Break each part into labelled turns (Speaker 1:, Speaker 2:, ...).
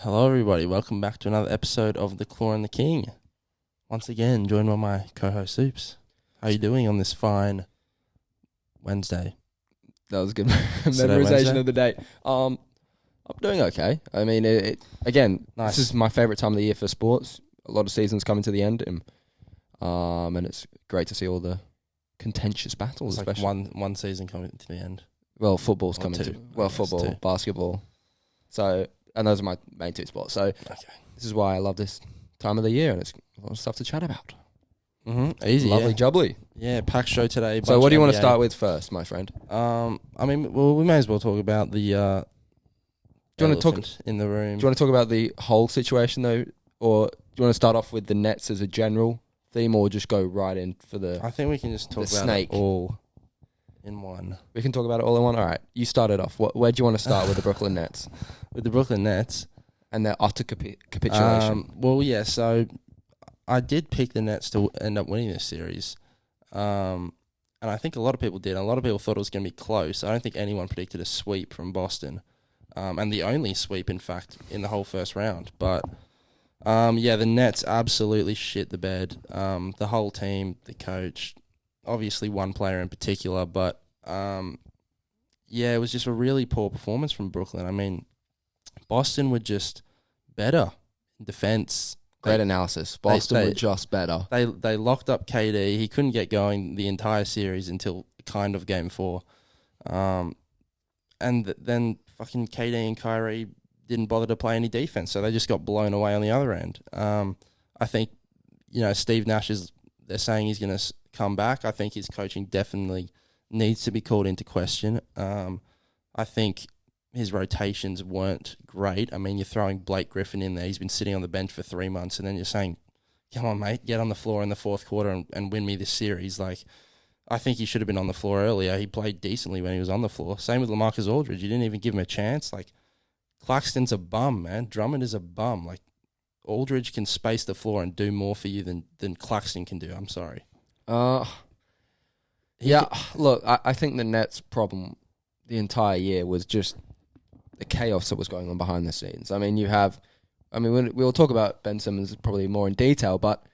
Speaker 1: Hello, everybody. Welcome back to another episode of The Claw and the King. Once again, joined by my co-host, Zoops. How are you doing on this fine Wednesday?
Speaker 2: That was a good memorization of the date. I'm doing okay. I mean, again,
Speaker 1: Nice.
Speaker 2: This is my favourite time of the year for sports. A lot of seasons coming to the end, and it's great to see all the contentious battles.
Speaker 1: It's like one season coming to the end.
Speaker 2: Well, football's
Speaker 1: Or
Speaker 2: coming
Speaker 1: two,
Speaker 2: to... Well, football,
Speaker 1: two.
Speaker 2: basketball. So, and those are my main two sports. So, This is why I love this time of the year, and it's a lot of stuff to chat about.
Speaker 1: Easy,
Speaker 2: Lovely jubbly.
Speaker 1: Yeah, packed show today.
Speaker 2: So what do you want to
Speaker 1: NBA.
Speaker 2: start with first, my friend?
Speaker 1: I mean, well, we may as well talk about the
Speaker 2: Do you want to talk
Speaker 1: elephant in the room.
Speaker 2: Do you want to talk about the whole situation, though? Or do you want to start off with the Nets as a general theme, or just go right in for the...
Speaker 1: I think we can just talk
Speaker 2: the
Speaker 1: about
Speaker 2: snake.
Speaker 1: it all in one.
Speaker 2: We can talk about it all in one? All right. You started off. Where do you want to start with the Brooklyn Nets?
Speaker 1: With the Brooklyn Nets.
Speaker 2: And their utter capitulation.
Speaker 1: Well, yeah, so I did pick the Nets to end up winning this series. And I think a lot of people did. A lot of people thought it was going to be close. I don't think anyone predicted a sweep from Boston. And the only sweep, in fact, in the whole first round. But, yeah, the Nets absolutely shit the bed. The whole team, the coach, obviously one player in particular. But, yeah, it was just a really poor performance from Brooklyn. I mean, Boston were just better in defense.
Speaker 2: Great analysis. Boston were just better.
Speaker 1: They locked up KD. He couldn't get going the entire series until kind of game 4. And then fucking KD and Kyrie didn't bother to play any defense, so they just got blown away on the other end. I think, Steve Nash they're saying he's going to come back. I think his coaching definitely needs to be called into question. I think his rotations weren't great. I mean, you're throwing Blake Griffin in there. He's been sitting on the bench for 3 months, and then you're saying, come on, mate, get on the floor in the fourth quarter and win me this series. Like, I think he should have been on the floor earlier. He played decently when he was on the floor. Same with LaMarcus Aldridge. You didn't even give him a chance. Like, Claxton's a bum, man. Drummond is a bum. Like, Aldridge can space the floor and do more for you than Claxton can do. I'm sorry.
Speaker 2: Look, I think the Nets' problem the entire year was just the chaos that was going on behind the scenes. I mean, we'll talk about Ben Simmons probably more in detail, but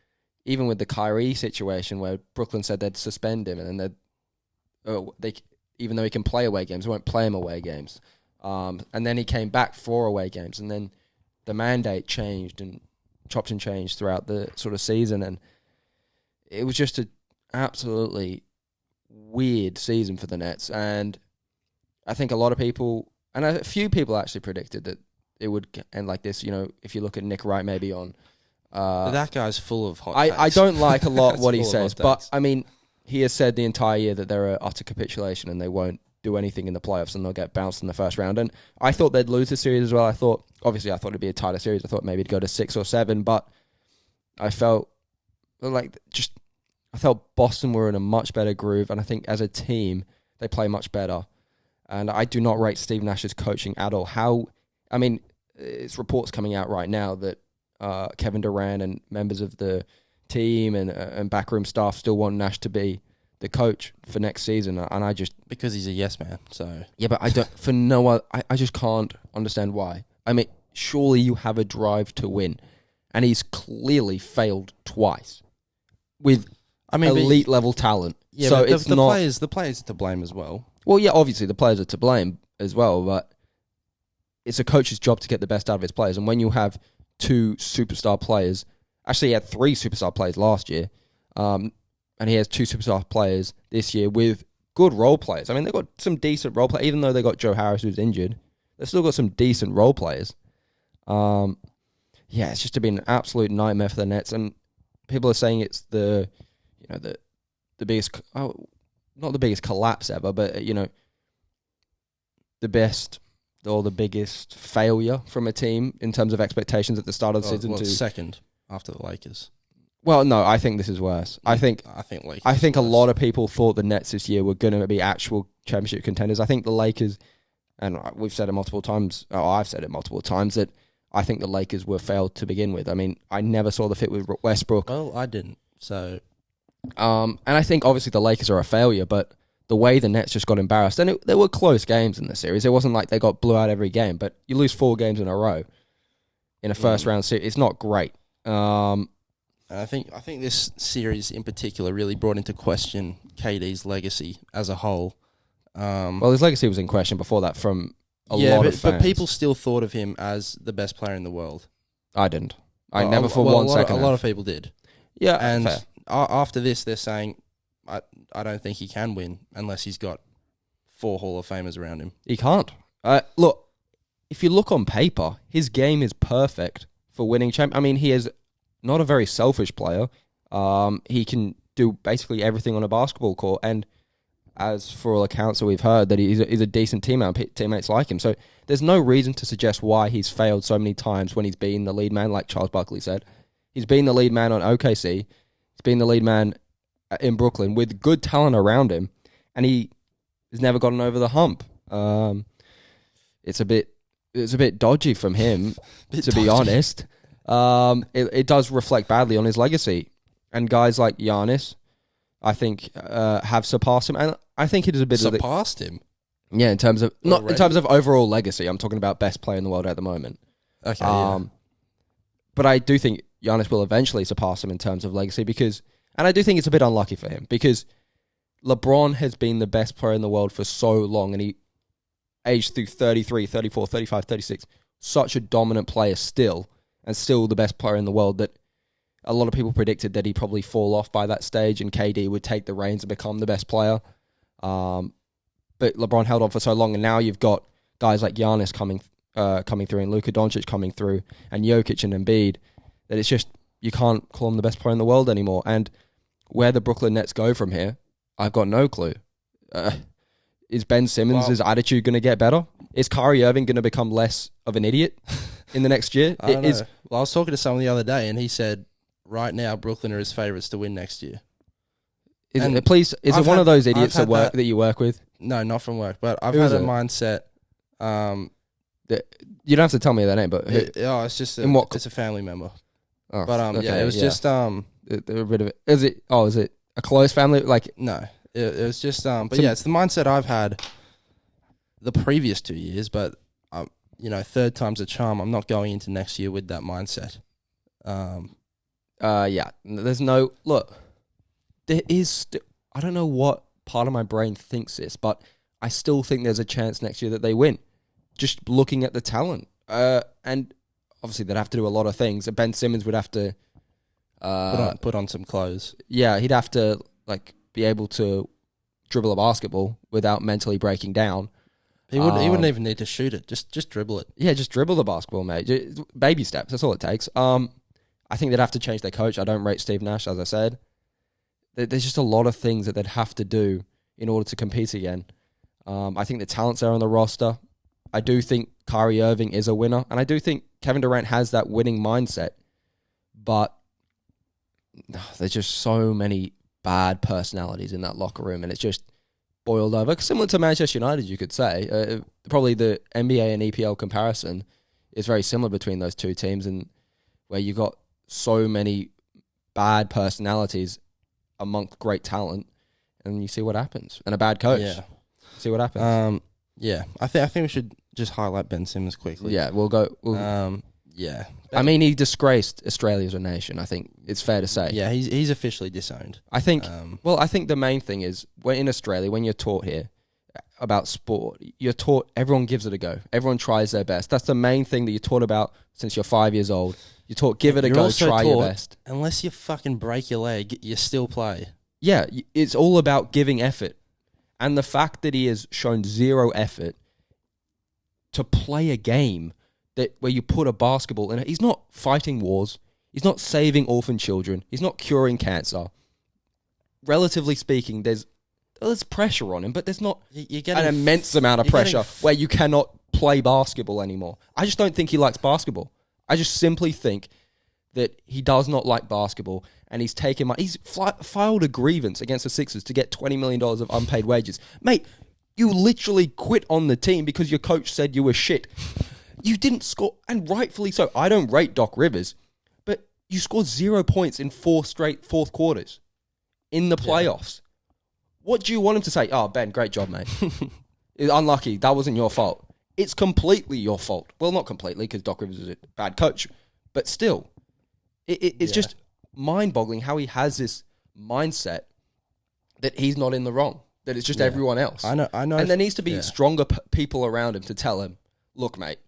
Speaker 2: even with the Kyrie situation where Brooklyn said they'd suspend him and then even though he can play away games, they won't play him away games. And then he came back for away games, and then the mandate changed and chopped and changed throughout the sort of season, and it was just an absolutely weird season for the Nets. And I think a lot of people, and a few people actually predicted that it would end like this. If you look at Nick Wright maybe on...
Speaker 1: But that guy's full of hot takes.
Speaker 2: I don't like a lot what he
Speaker 1: full of
Speaker 2: says,
Speaker 1: hot
Speaker 2: but
Speaker 1: takes.
Speaker 2: I mean, he has said the entire year that they're an utter capitulation and they won't do anything in the playoffs and they'll get bounced in the first round. And I thought they'd lose the series as well. I thought it'd be a tighter series. I thought maybe it'd go to 6 or 7, but I felt Boston were in a much better groove, and I think as a team they play much better. And I do not rate Steve Nash's coaching at all. It's reports coming out right now that Kevin Durant and members of the team and backroom staff still want Nash to be the coach for next season, and I just...
Speaker 1: Because he's a yes man, so...
Speaker 2: Yeah, but I just can't understand why. I mean, surely you have a drive to win, and he's clearly failed twice with elite level talent.
Speaker 1: Yeah,
Speaker 2: so
Speaker 1: but
Speaker 2: it's
Speaker 1: the
Speaker 2: not...
Speaker 1: players are to blame as well.
Speaker 2: Well, yeah, obviously the players are to blame as well, but it's a coach's job to get the best out of his players. And when you have 2 superstar players, actually he had 3 superstar players last year, and he has 2 superstar players this year with good role players. I mean, they've got some decent role players, even though they got Joe Harris who's injured. They've still got some decent role players. It's just been an absolute nightmare for the Nets, and people are saying it's the biggest... not the biggest collapse ever, but, the best or the biggest failure from a team in terms of expectations at the start of the season.
Speaker 1: Second after the Lakers.
Speaker 2: Well, no, I think this is worse. I think
Speaker 1: Lakers.
Speaker 2: I think a lot of people thought the Nets this year were going to be actual championship contenders. I think the Lakers, and we've said it multiple times, I've said it multiple times, that I think the Lakers were failed to begin with. I mean, I never saw the fit with Westbrook.
Speaker 1: Well, I didn't, so...
Speaker 2: And I think obviously the Lakers are a failure, but the way the Nets just got embarrassed, and there were close games in the series. It wasn't like they got blew out every game, but you lose 4 games in a row. in a first round series. It's not great.
Speaker 1: And I think this series in particular really brought into question KD's legacy as a whole.
Speaker 2: Well, his legacy was in question before that from a lot of fans.
Speaker 1: But people still thought of him as the best player in the world.
Speaker 2: I didn't. I never for one second.
Speaker 1: A lot of people did.
Speaker 2: Yeah,
Speaker 1: and
Speaker 2: fair.
Speaker 1: After this, they're saying, I don't think he can win unless he's got 4 Hall of Famers around him.
Speaker 2: He can't. Look, if you look on paper, his game is perfect for winning champ. I mean, he is not a very selfish player. He can do basically everything on a basketball court, and as for all accounts that we've heard, that he's a decent teammate. Teammates like him, so there's no reason to suggest why he's failed so many times when he's been the lead man, like Charles Barkley said. He's been the lead man on OKC. He's been the lead man in Brooklyn with good talent around him, and he has never gotten over the hump. It's a bit dodgy from him, to be honest. It does reflect badly on his legacy, and guys like Giannis, I think, have surpassed him, and I think it is a bit
Speaker 1: surpassed him.
Speaker 2: Yeah, in terms of in terms of overall legacy. I'm talking about best player in the world at the moment.
Speaker 1: Okay.
Speaker 2: But I do think Giannis will eventually surpass him in terms of legacy and I do think it's a bit unlucky for him because LeBron has been the best player in the world for so long, and he aged through 33, 34, 35, 36, such a dominant player still, and still the best player in the world, that a lot of people predicted that he'd probably fall off by that stage and KD would take the reins and become the best player. But LeBron held on for so long, and now you've got guys like Giannis coming through, and Luka Doncic coming through, and Jokic and Embiid, that it's just, you can't call him the best player in the world anymore. And where the Brooklyn Nets go from here, I've got no clue. Is Ben Simmons' attitude going to get better? Is Kyrie Irving going to become less of an idiot in the next year?
Speaker 1: I don't know. Well, I was talking to someone the other day, and he said, right now, Brooklyn are his favourites to win next year.
Speaker 2: Is it one of those idiots at work that you work with?
Speaker 1: No, not from work, but I've had a mindset.
Speaker 2: You don't have to tell me their name, but
Speaker 1: it's just it's a family member.
Speaker 2: Oh,
Speaker 1: but
Speaker 2: okay,
Speaker 1: it was just
Speaker 2: a bit of it. Is it a close family? Like,
Speaker 1: no, it was just but yeah, it's the mindset I've had the previous 2 years, but third time's a charm. I'm not going into next year with that mindset.
Speaker 2: Yeah, there's no look. There is. I don't know what part of my brain thinks this, but I still think there's a chance next year that they win. Just looking at the talent, and obviously they'd have to do a lot of things. Ben Simmons would have to
Speaker 1: put on some clothes.
Speaker 2: Yeah, he'd have to be able to dribble a basketball without mentally breaking down.
Speaker 1: He wouldn't even need to shoot it. Just dribble it.
Speaker 2: Yeah, just dribble the basketball, mate. Baby steps. That's all it takes. I think they'd have to change their coach. I don't rate Steve Nash, as I said. There's just a lot of things that they'd have to do in order to compete again. I think the talent's there on the roster. I do think Kyrie Irving is a winner, and I do think Kevin Durant has that winning mindset. But there's just so many bad personalities in that locker room, and it's just boiled over. Similar to Manchester United, you could say. Probably the NBA and EPL comparison is very similar between those two teams, and where you got so many bad personalities amongst great talent, and you see what happens. And a bad coach.
Speaker 1: Yeah.
Speaker 2: See what happens.
Speaker 1: Yeah. I think we should just highlight Ben Simmons quickly.
Speaker 2: Yeah, we'll go.
Speaker 1: Yeah.
Speaker 2: I mean, he disgraced Australia as a nation, I think it's fair to say.
Speaker 1: Yeah, he's officially disowned.
Speaker 2: I think, I think the main thing is, when in Australia, when you're taught here about sport, you're taught everyone gives it a go. Everyone tries their best. That's the main thing that you're taught about since you're 5 years old. You're taught, give it a go, try your best.
Speaker 1: Unless you fucking break your leg, you still play.
Speaker 2: Yeah, it's all about giving effort. And the fact that he has shown zero effort to play a game where you put a basketball in it. He's not fighting wars. He's not saving orphan children. He's not curing cancer. Relatively speaking, there's pressure on him, but there's not an immense amount of pressure where you cannot play basketball anymore. I just don't think he likes basketball. I just simply think that he does not like basketball, and he's filed a grievance against the Sixers to get $20 million of unpaid wages. Mate, you literally quit on the team because your coach said you were shit. You didn't score, and rightfully so. I don't rate Doc Rivers, but you scored 0 points in 4 straight fourth quarters in the playoffs. What do you want him to say? Oh, Ben, great job, mate. Unlucky. That wasn't your fault. it's completely your fault. Well, not completely, because Doc Rivers is a bad coach, but still, it's just mind-boggling how he has this mindset that he's not in the wrong, that it's just everyone else.
Speaker 1: I know.
Speaker 2: And there needs to be stronger people around him to tell him, look, mate,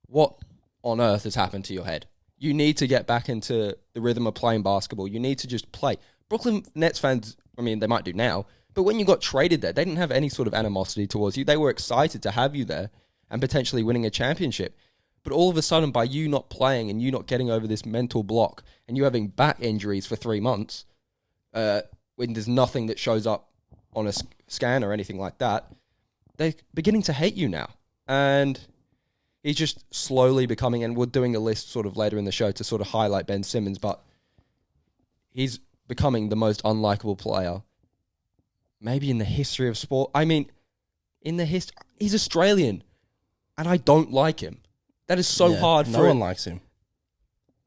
Speaker 2: what on earth has happened to your head? You need to get back into the rhythm of playing basketball. You need to just play. Brooklyn Nets fans, I mean, they might do now, but when you got traded there, they didn't have any sort of animosity towards you. They were excited to have you there and potentially winning a championship. But all of a sudden, by you not playing and you not getting over this mental block and you having back injuries for 3 months, when there's nothing that shows up on a scan or anything like that, they're beginning to hate you now. And he's just slowly becoming, and we're doing a list sort of later in the show to sort of highlight Ben Simmons, but he's becoming the most unlikable player maybe in the history of sport. I mean, he's Australian, and I don't like him. That is so hard for...
Speaker 1: No one likes him.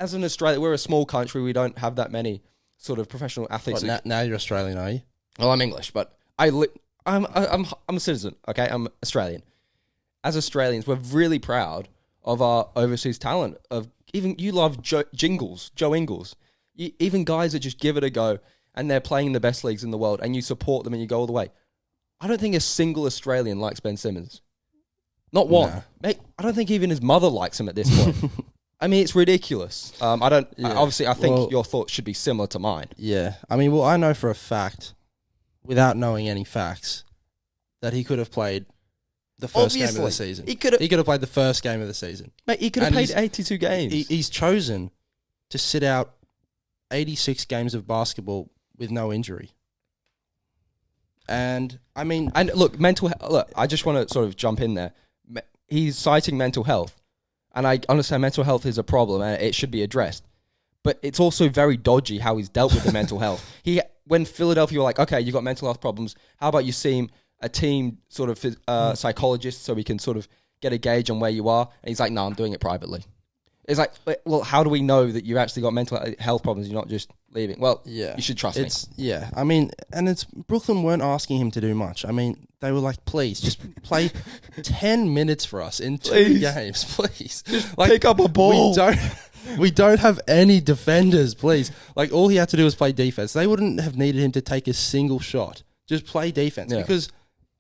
Speaker 2: As an Australia, we're a small country. We don't have that many sort of professional athletes.
Speaker 1: Now you're Australian, are you?
Speaker 2: Well, I'm English, but I'm a citizen, okay? I'm Australian. As Australians, we're really proud of our overseas talent. Even you love Joe Ingles. Even guys that just give it a go and they're playing in the best leagues in the world and you support them and you go all the way. I don't think a single Australian likes Ben Simmons. Not one. No. Mate, I don't think even his mother likes him at this point. I mean, it's ridiculous. Obviously, I think your thoughts should be similar to mine.
Speaker 1: Yeah. I mean, I know for a fact, without knowing any facts, that he could have played the first game of the season. He could have played the first game of the season.
Speaker 2: Mate, he could have played 82 games.
Speaker 1: He's chosen to sit out 86 games of basketball with no injury. And, I mean...
Speaker 2: And look, I just want to sort of jump in there. He's citing mental health. And I understand mental health is a problem and it should be addressed. But it's also very dodgy how he's dealt with the mental health. When Philadelphia were like, okay, you got mental health problems, how about you see a team sort of psychologist so we can sort of get a gauge on where you are? And he's like, no, I'm doing it privately. It's like, well, how do we know that you actually got mental health problems? You're not just leaving. Well, you should trust me.
Speaker 1: Yeah, I mean, and Brooklyn weren't asking him to do much. I mean, they were like, please, just play 10 minutes for us in 2 games, please.
Speaker 2: Like, pick up a ball.
Speaker 1: We don't have any defenders, please. Like, all he had to do was play defense. They wouldn't have needed him to take a single shot. Just play defense because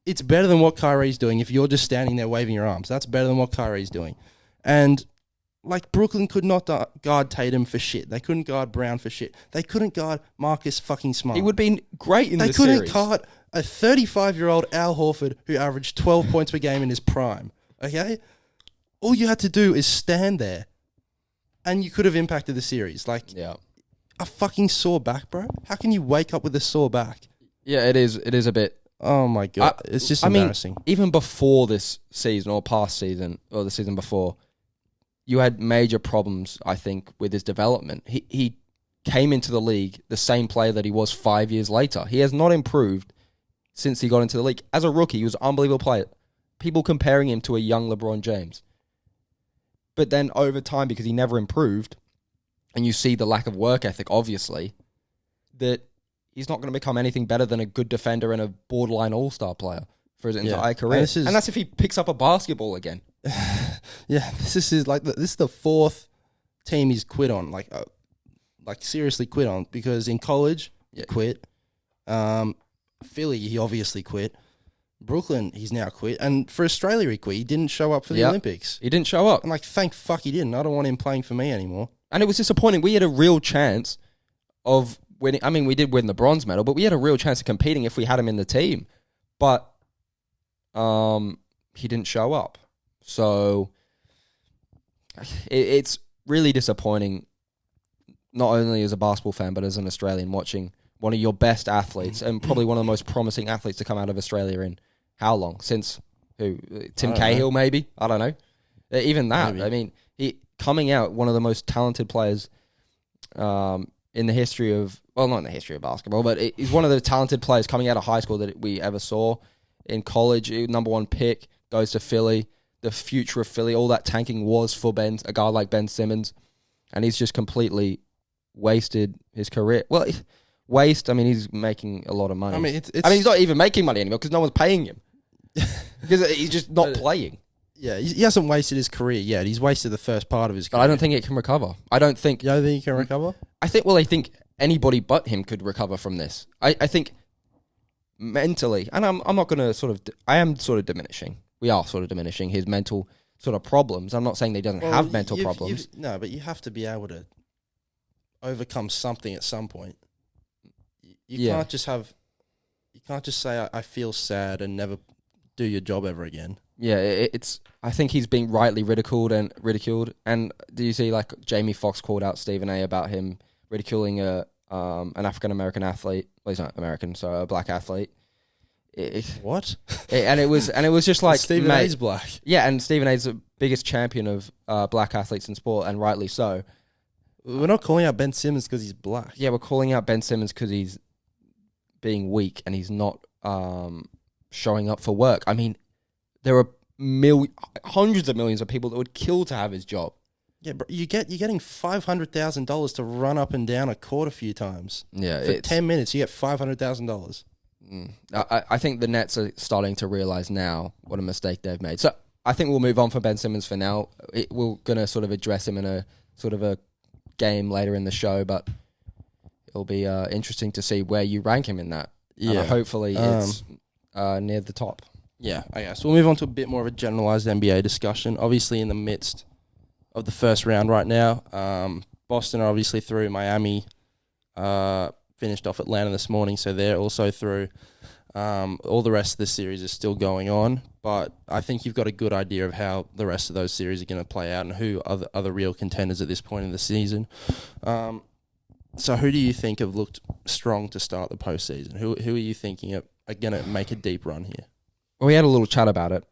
Speaker 1: it's better than what Kyrie's doing if you're just standing there waving your arms. That's better than what Kyrie's doing. And... like, Brooklyn could not guard Tatum for shit. They couldn't guard Brown for shit. They couldn't guard Marcus fucking Smart.
Speaker 2: He would have been great in the series.
Speaker 1: They couldn't guard a 35-year-old Al Horford who averaged 12 points per game in his prime. Okay? All you had to do is stand there, and you could have impacted the series. Like, a fucking sore back, bro. How can you wake up with a sore back?
Speaker 2: Yeah, it is. It is a bit...
Speaker 1: Oh, my God. It's just embarrassing.
Speaker 2: I mean, even before this season or past season or the season before... you had major problems, I think, with his development. He came into the league the same player that he was 5 years later. He has not improved since he got into the league. As a rookie, he was an unbelievable player. People comparing him to a young LeBron James. But then over time, because he never improved, and you see the lack of work ethic, obviously, that he's not going to become anything better than a good defender and a borderline all-star player for his entire career. And that's if he picks up a basketball again.
Speaker 1: Yeah, this is the fourth team he's quit on, like seriously quit on, because in college he quit, Philly he obviously quit, Brooklyn he's now quit, and for Australia he quit. He didn't show up for the Olympics.
Speaker 2: He didn't show up.
Speaker 1: I'm like, thank fuck he didn't. I don't want him playing for me anymore.
Speaker 2: And it was disappointing. We had a real chance of winning. I mean, we did win the bronze medal, but we had a real chance of competing if we had him in the team. But he didn't show up. So it's really disappointing, not only as a basketball fan, but as an Australian, watching one of your best athletes and probably one of the most promising athletes to come out of Australia in how long? Since who? Tim Cahill, maybe? I don't know. Even that. Maybe. I mean, he coming out, one of the most talented players in the history of, well, not in the history of basketball, but he's one of the talented players coming out of high school that we ever saw. In college, number one pick, goes to Philly. The future of Philly, all that tanking was for a guy like Ben Simmons, and he's just completely wasted his career. Well, I mean, he's making a lot of money. I mean, he's not even making money anymore because no one's paying him because he's just not playing.
Speaker 1: Yeah, he hasn't wasted his career yet. He's wasted the first part of his
Speaker 2: But
Speaker 1: career.
Speaker 2: I don't think it can recover. I don't think...
Speaker 1: You don't think he can recover?
Speaker 2: I think anybody but him could recover from this. I think mentally, and I'm not going to I am sort of diminishing. We are sort of diminishing his mental sort of problems. I'm not saying that he doesn't have mental problems.
Speaker 1: No, but you have to be able to overcome something at some point. You can't just say, I feel sad and never do your job ever again.
Speaker 2: Yeah, I think he's being rightly ridiculed. And do you see, like, Jamie Foxx called out Stephen A. about him ridiculing an African American athlete? Well, he's not American, so a black athlete.
Speaker 1: What?
Speaker 2: And it was just like,
Speaker 1: Stephen A's black.
Speaker 2: Yeah, and Stephen A's the biggest champion of black athletes in sport, and rightly so.
Speaker 1: We're not calling out Ben Simmons because he's black.
Speaker 2: Yeah, we're calling out Ben Simmons because he's being weak and he's not showing up for work. I mean, there are hundreds of millions of people that would kill to have his job.
Speaker 1: Yeah, but you're getting $500,000 to run up and down a court a few times.
Speaker 2: Yeah,
Speaker 1: for 10 minutes, you get $500,000.
Speaker 2: I think the Nets are starting to realize now what a mistake they've made. So I think we'll move on from Ben Simmons for now. We're going to sort of address him in a sort of a game later in the show, but it'll be interesting to see where you rank him in that. Yeah, and hopefully it's near the top.
Speaker 1: Yeah, I guess we'll move on to a bit more of a generalized NBA discussion. Obviously, in the midst of the first round right now, Boston are obviously through. Miami finished off Atlanta this morning, so they're also through. All the rest of the series is still going on, but I think you've got a good idea of how the rest of those series are going to play out and who are the real contenders at this point in the season. So who do you think have looked strong to start the postseason? Who are you thinking are going to make a deep run here?
Speaker 2: Well, we had a little chat about it.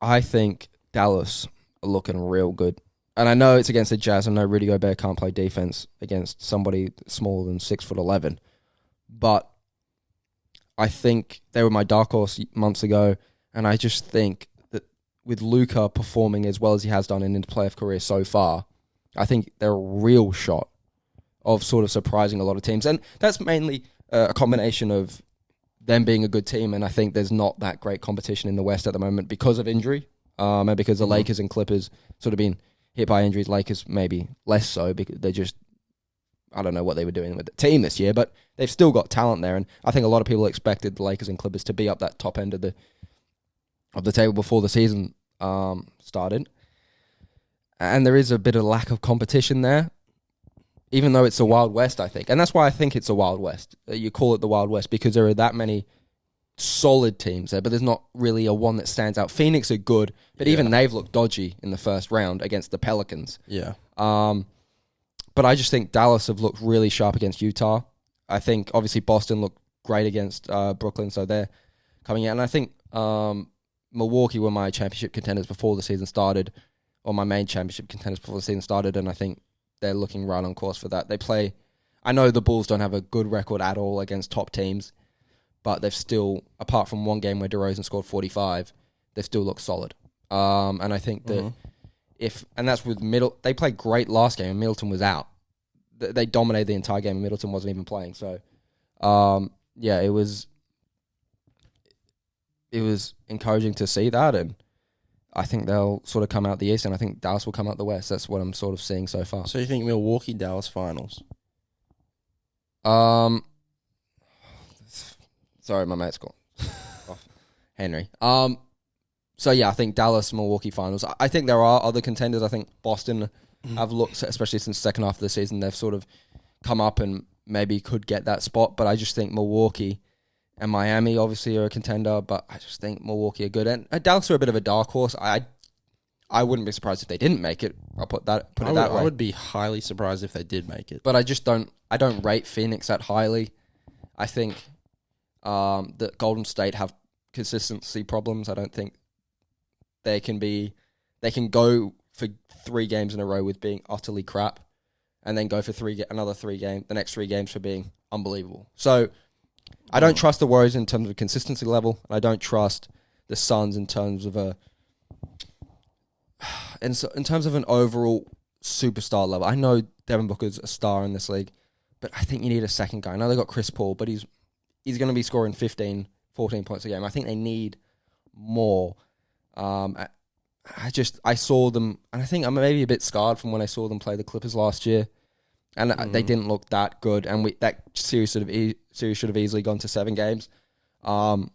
Speaker 2: I think Dallas are looking real good. And I know it's against the Jazz. I know Rudy Gobert can't play defense against somebody smaller than 6'11", but I think they were my dark horse months ago, and I just think that with Luka performing as well as he has done in his playoff career so far, I think they're a real shot of sort of surprising a lot of teams. And that's mainly a combination of them being a good team, and I think there's not that great competition in the West at the moment because of injury, and because the Lakers and Clippers sort of been hit by injuries. Lakers maybe less so because they just, I don't know what they were doing with the team this year, but they've still got talent there, and I think a lot of people expected the Lakers and Clippers to be up that top end of the table before the season started. And there is a bit of lack of competition there, even though it's a Wild West, I think. And that's why I think it's a Wild West. You call it the Wild West because there are that many solid teams there, but there's not really a one that stands out. Phoenix are good, but even they've looked dodgy in the first round against the Pelicans.
Speaker 1: Yeah.
Speaker 2: But I just think Dallas have looked really sharp against Utah. I think, obviously, Boston looked great against Brooklyn, so they're coming out. And I think Milwaukee were my championship contenders before the season started, or my main championship contenders before the season started, and I think they're looking right on course for that. They play... I know the Bulls don't have a good record at all against top teams, but they've still, apart from one game where DeRozan scored 45, they still look solid. And I think that and that's with they played great last game and Middleton was out. They dominated the entire game and Middleton wasn't even playing. So, it was encouraging to see that, and I think they'll sort of come out the East, and I think Dallas will come out the West. That's what I'm sort of seeing so far.
Speaker 1: So you think Milwaukee, Dallas finals?
Speaker 2: Sorry, my mate's gone. Henry. So yeah, I think Dallas, Milwaukee finals. I think there are other contenders. I think Boston have looked, especially since the second half of the season, they've sort of come up and maybe could get that spot. But I just think Milwaukee and Miami obviously are a contender, but I just think Milwaukee are good. And Dallas are a bit of a dark horse. I wouldn't be surprised if they didn't make it. I'll put it that way.
Speaker 1: I would be highly surprised if they did make it.
Speaker 2: But I just don't rate Phoenix that highly. I think that Golden State have consistency problems. I don't think they can go for 3 games in a row with being utterly crap, and then go for the next 3 games for being unbelievable. So I don't trust the Warriors in terms of consistency level, and I don't trust the Suns in terms of in terms of an overall superstar level. I know Devin Booker's a star in this league, but I think you need a second guy. I know they got Chris Paul, but he's going to be scoring 15, 14 points a game. I think they need more. I saw them, and I think I'm maybe a bit scarred from when I saw them play the Clippers last year, and they didn't look that good, and that series should have easily gone to 7 games. But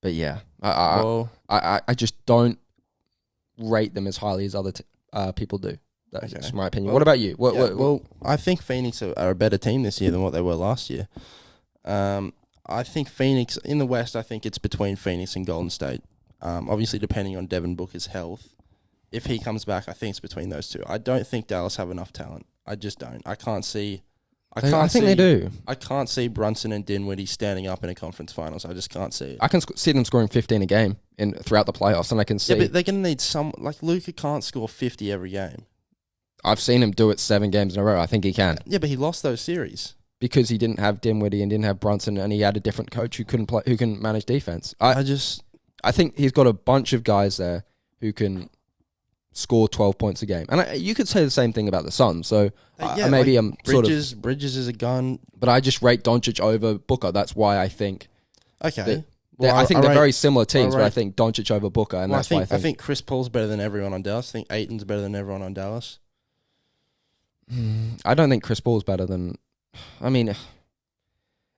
Speaker 2: yeah, I just don't rate them as highly as other people do. That's just my opinion. What about you?
Speaker 1: Well, I think Phoenix are a better team this year than what they were last year. I think Phoenix, in the West, I think it's between Phoenix and Golden State. Obviously, depending on Devin Booker's health. If he comes back, I think it's between those two. I don't think Dallas have enough talent. I just don't. I think they do. I can't see Brunson and Dinwiddie standing up in a conference finals. I just can't see it.
Speaker 2: I can see them scoring 15 a game throughout the playoffs, and I can see...
Speaker 1: Yeah, but they're going to need some... Like, Luka can't score 50 every game.
Speaker 2: I've seen him do it 7 games in a row. I think he can.
Speaker 1: Yeah, but he lost those series.
Speaker 2: Because he didn't have Dinwiddie and didn't have Brunson, and he had a different coach who couldn't manage defense. I think he's got a bunch of guys there who can score 12 points a game. And you could say the same thing about the Suns. So maybe I'm
Speaker 1: Bridges is a gun.
Speaker 2: But I just rate Doncic over Booker. That's why I think...
Speaker 1: Okay.
Speaker 2: I think they're very similar teams, but I think Doncic over Booker, and that's why I
Speaker 1: think Chris Paul's better than everyone on Dallas. I think Ayton's better than everyone on Dallas.
Speaker 2: I don't think Chris Paul's better than... I mean,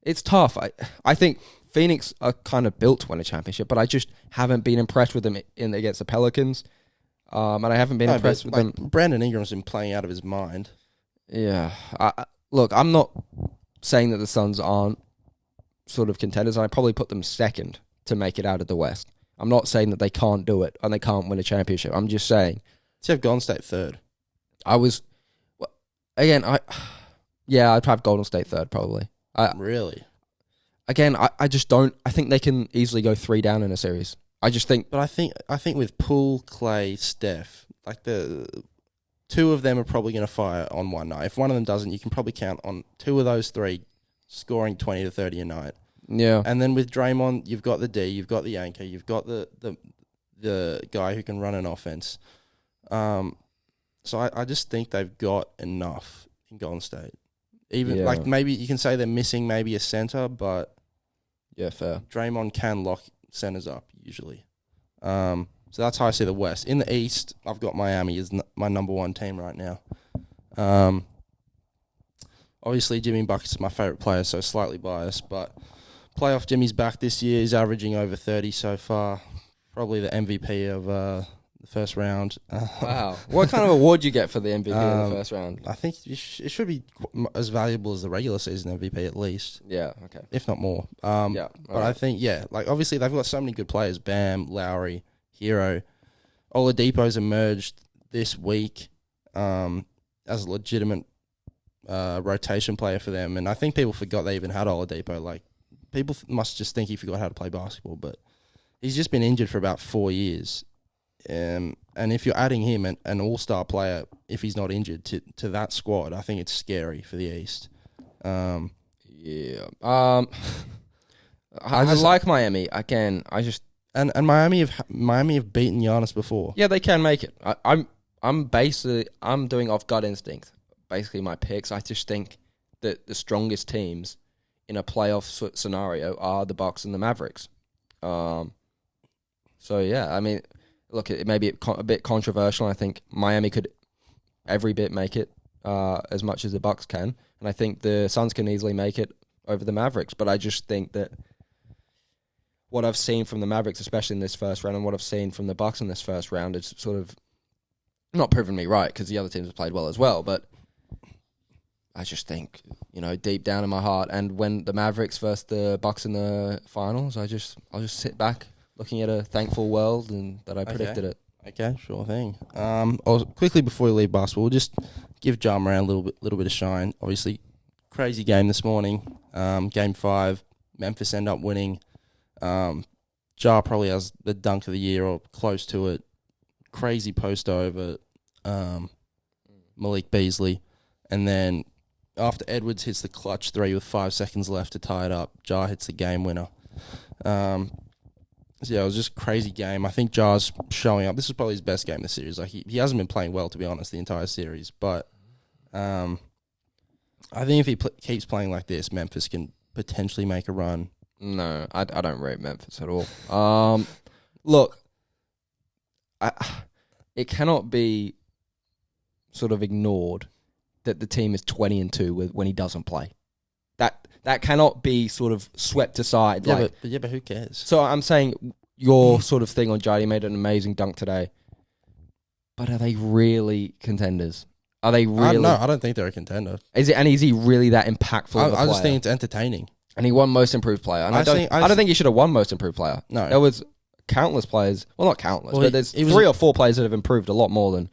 Speaker 2: it's tough. I think Phoenix are kind of built to win a championship, but I just haven't been impressed with them against the Pelicans. And I haven't been impressed with them.
Speaker 1: Brandon Ingram's been playing out of his mind.
Speaker 2: Yeah. Look, I'm not saying that the Suns aren't sort of contenders. I probably put them second to make it out of the West. I'm not saying that they can't do it and they can't win a championship. I'm just saying.
Speaker 1: So you have Golden State third.
Speaker 2: I'd have Golden State third probably.
Speaker 1: Really?
Speaker 2: Again, I just don't. I think they can easily go 3 down in a series. I just think.
Speaker 1: But I think with Poole, Clay, Steph, like the 2 of them are probably going to fire on one night. If one of them doesn't, you can probably count on 2 of those 3 scoring 20 to 30 a night.
Speaker 2: Yeah.
Speaker 1: And then with Draymond, you've got the D, you've got the anchor, you've got the guy who can run an offense. So I just think they've got enough in Golden State. Like maybe you can say they're missing maybe a center, but
Speaker 2: yeah, fair.
Speaker 1: Draymond can lock centers up usually. So that's how I see the West. In the East, I've got Miami as my number 1 team right now. Obviously, Jimmy Bucket's my favorite player, so slightly biased. But playoff Jimmy's back this year. He's averaging over 30 so far. Probably the MVP of the first round.
Speaker 2: Wow. What kind of award do you get for the MVP in the first round?
Speaker 1: I think it should be as valuable as the regular season MVP at least.
Speaker 2: Yeah, okay.
Speaker 1: If not more.
Speaker 2: But
Speaker 1: I think, like obviously they've got so many good players. Bam, Lowry, Hero. Oladipo's emerged this week as a legitimate rotation player for them. And I think people forgot they even had Oladipo. Like, people must just think he forgot how to play basketball. But he's just been injured for about 4 years. And if you're adding him, an all-star player, if he's not injured, to that squad, I think it's scary for the East.
Speaker 2: I like Miami. Again, I just...
Speaker 1: And Miami have beaten Giannis before.
Speaker 2: Yeah, they can make it. I'm doing off gut instinct. Basically, my picks. I just think that the strongest teams in a playoff scenario are the Bucks and the Mavericks. So yeah, I mean, look, it may be a bit controversial. I think Miami could every bit make it as much as the Bucks can, and I think the Suns can easily make it over the Mavericks. But I just think that what I've seen from the Mavericks, especially in this first round, and what I've seen from the Bucks in this first round, is sort of not proven me right because the other teams have played well as well. But I just think, deep down in my heart, and when the Mavericks versus the Bucks in the finals, I'll just sit back looking at a thankful world and that I predicted it.
Speaker 1: Okay, sure thing. Quickly before we leave basketball, we'll just give Ja Morant a little bit of shine. Obviously, crazy game this morning. Game 5, Memphis end up winning. Ja probably has the dunk of the year or close to it. Crazy post over Malik Beasley. And then after Edwards hits the clutch 3 with 5 seconds left to tie it up, Ja hits the game winner. So yeah, it was just a crazy game. I think Ja's showing up. This is probably his best game of the series. Like he hasn't been playing well, to be honest, the entire series. But I think if he keeps playing like this, Memphis can potentially make a run.
Speaker 2: No, I don't rate Memphis at all. Look, it cannot be sort of ignored that the team is 20-2 when he doesn't play. That cannot be sort of swept aside.
Speaker 1: Yeah, but who cares?
Speaker 2: So I'm saying your sort of thing on Jai made an amazing dunk today. But are they really contenders? Are they really?
Speaker 1: No, I don't think they're a contender.
Speaker 2: Is he really that impactful?
Speaker 1: I just think it's entertaining.
Speaker 2: And he won Most Improved Player. And I don't think he should have won Most Improved Player.
Speaker 1: No,
Speaker 2: there was countless players. Well, not countless, but there's 3 or 4 players that have improved a lot more than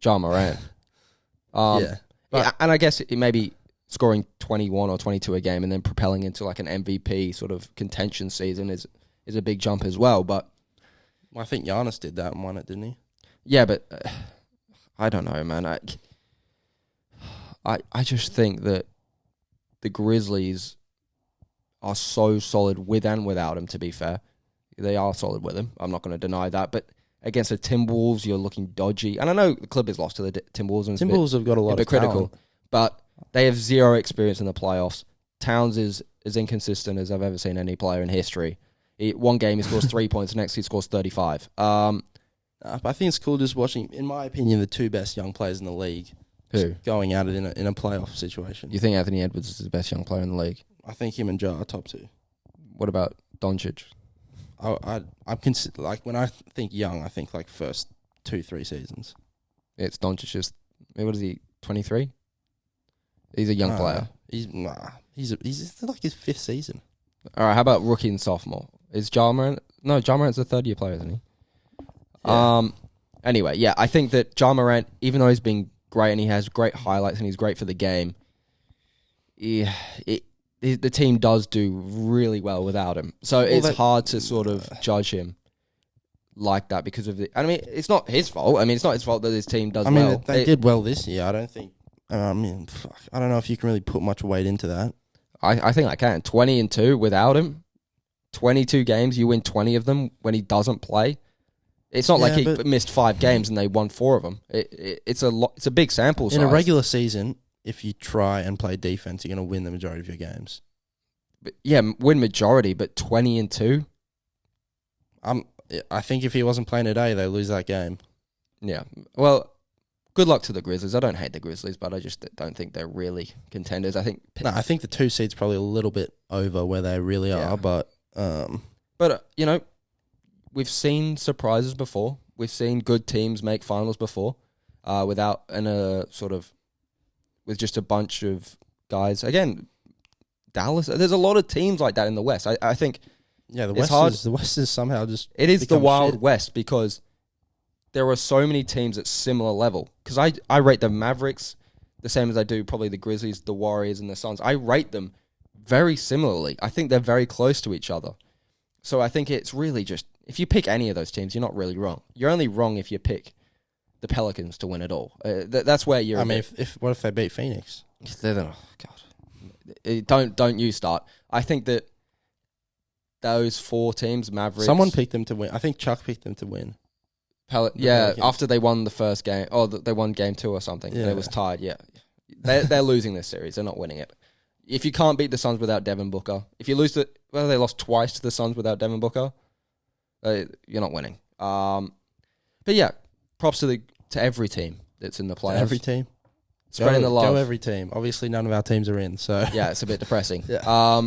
Speaker 2: Ja Morant. And I guess it maybe scoring 21 or 22 a game and then propelling into like an MVP sort of contention season is a big jump as well. But
Speaker 1: I think Giannis did that and won it, didn't he?
Speaker 2: Yeah, but I don't know, man. I just think that the Grizzlies are so solid with and without him, to be fair. They are solid with him. I'm not going to deny that. But against the Timberwolves, you're looking dodgy. And I know the Clippers lost to the Timberwolves. And
Speaker 1: Timberwolves have got a lot of
Speaker 2: critical. But they have zero experience in the playoffs. Towns is as inconsistent as I've ever seen any player in history. One game he scores 3 points, next he scores 35.
Speaker 1: But I think it's cool just watching, in my opinion, the 2 best young players in the league.
Speaker 2: Who?
Speaker 1: Going at it in a playoff situation.
Speaker 2: You think Anthony Edwards is the best young player in the league?
Speaker 1: I think him and Ja are top 2.
Speaker 2: What about Doncic?
Speaker 1: Like when I think young, I think like first 2-3 seasons.
Speaker 2: It's Doncic's. What is he? 23. He's a young player.
Speaker 1: He's like his 5th season.
Speaker 2: All right. How about rookie and sophomore? Is Ja Morant? No, Ja Morant's a 3rd-year player, isn't he? Yeah. Anyway, yeah, I think that Ja Morant, even though he's been great and he has great highlights and he's great for the game, the team does do really well without him. So it's hard to sort of judge him like that because of the... I mean, it's not his fault. I mean, it's not his fault that his team does well. I mean,
Speaker 1: they did well this year. I don't think... I don't know if you can really put much weight into that.
Speaker 2: I think I can. 20-2 without him. 22 games, you win 20 of them when he doesn't play. It's not like he missed 5 games and they won 4 of them. It's a big sample size.
Speaker 1: In a regular season, if you try and play defense, you're going to win the majority of your games.
Speaker 2: But yeah, win majority, but 20-2.
Speaker 1: I think if he wasn't playing today, they lose that game.
Speaker 2: Yeah. Well, good luck to the Grizzlies. I don't hate the Grizzlies, but I just don't think they're really contenders. I think
Speaker 1: the 2 seed's probably a little bit over where they really are, but
Speaker 2: you know, we've seen surprises before. We've seen good teams make finals before, with just a bunch of guys. Again, Dallas. There's a lot of teams like that in the West. I think.
Speaker 1: Yeah, the West is somehow just.
Speaker 2: It is the Wild West because there are so many teams at similar level. Because I rate the Mavericks the same as I do probably the Grizzlies, the Warriors, and the Suns. I rate them very similarly. I think they're very close to each other. So I think it's really just, if you pick any of those teams, you're not really wrong. You're only wrong if you pick the Pelicans to win it all. That's where you're.
Speaker 1: I mean, what if they beat Phoenix?
Speaker 2: Oh God! Don't you start. I think that those 4 teams, Mavericks.
Speaker 1: Someone picked them to win. I think Chuck picked them to win.
Speaker 2: Pelicans. After they won the first game, they won game 2 or something. Yeah. It was tied. Yeah, they're losing this series. They're not winning it. If you can't beat the Suns without Devin Booker, if you lose they lost twice to the Suns without Devin Booker, you're not winning. But yeah, props to every team that's in the playoffs.
Speaker 1: Every team.
Speaker 2: Spreading the love.
Speaker 1: Go every team. Obviously, none of our teams are in, so...
Speaker 2: Yeah, it's a bit depressing.
Speaker 1: Yeah.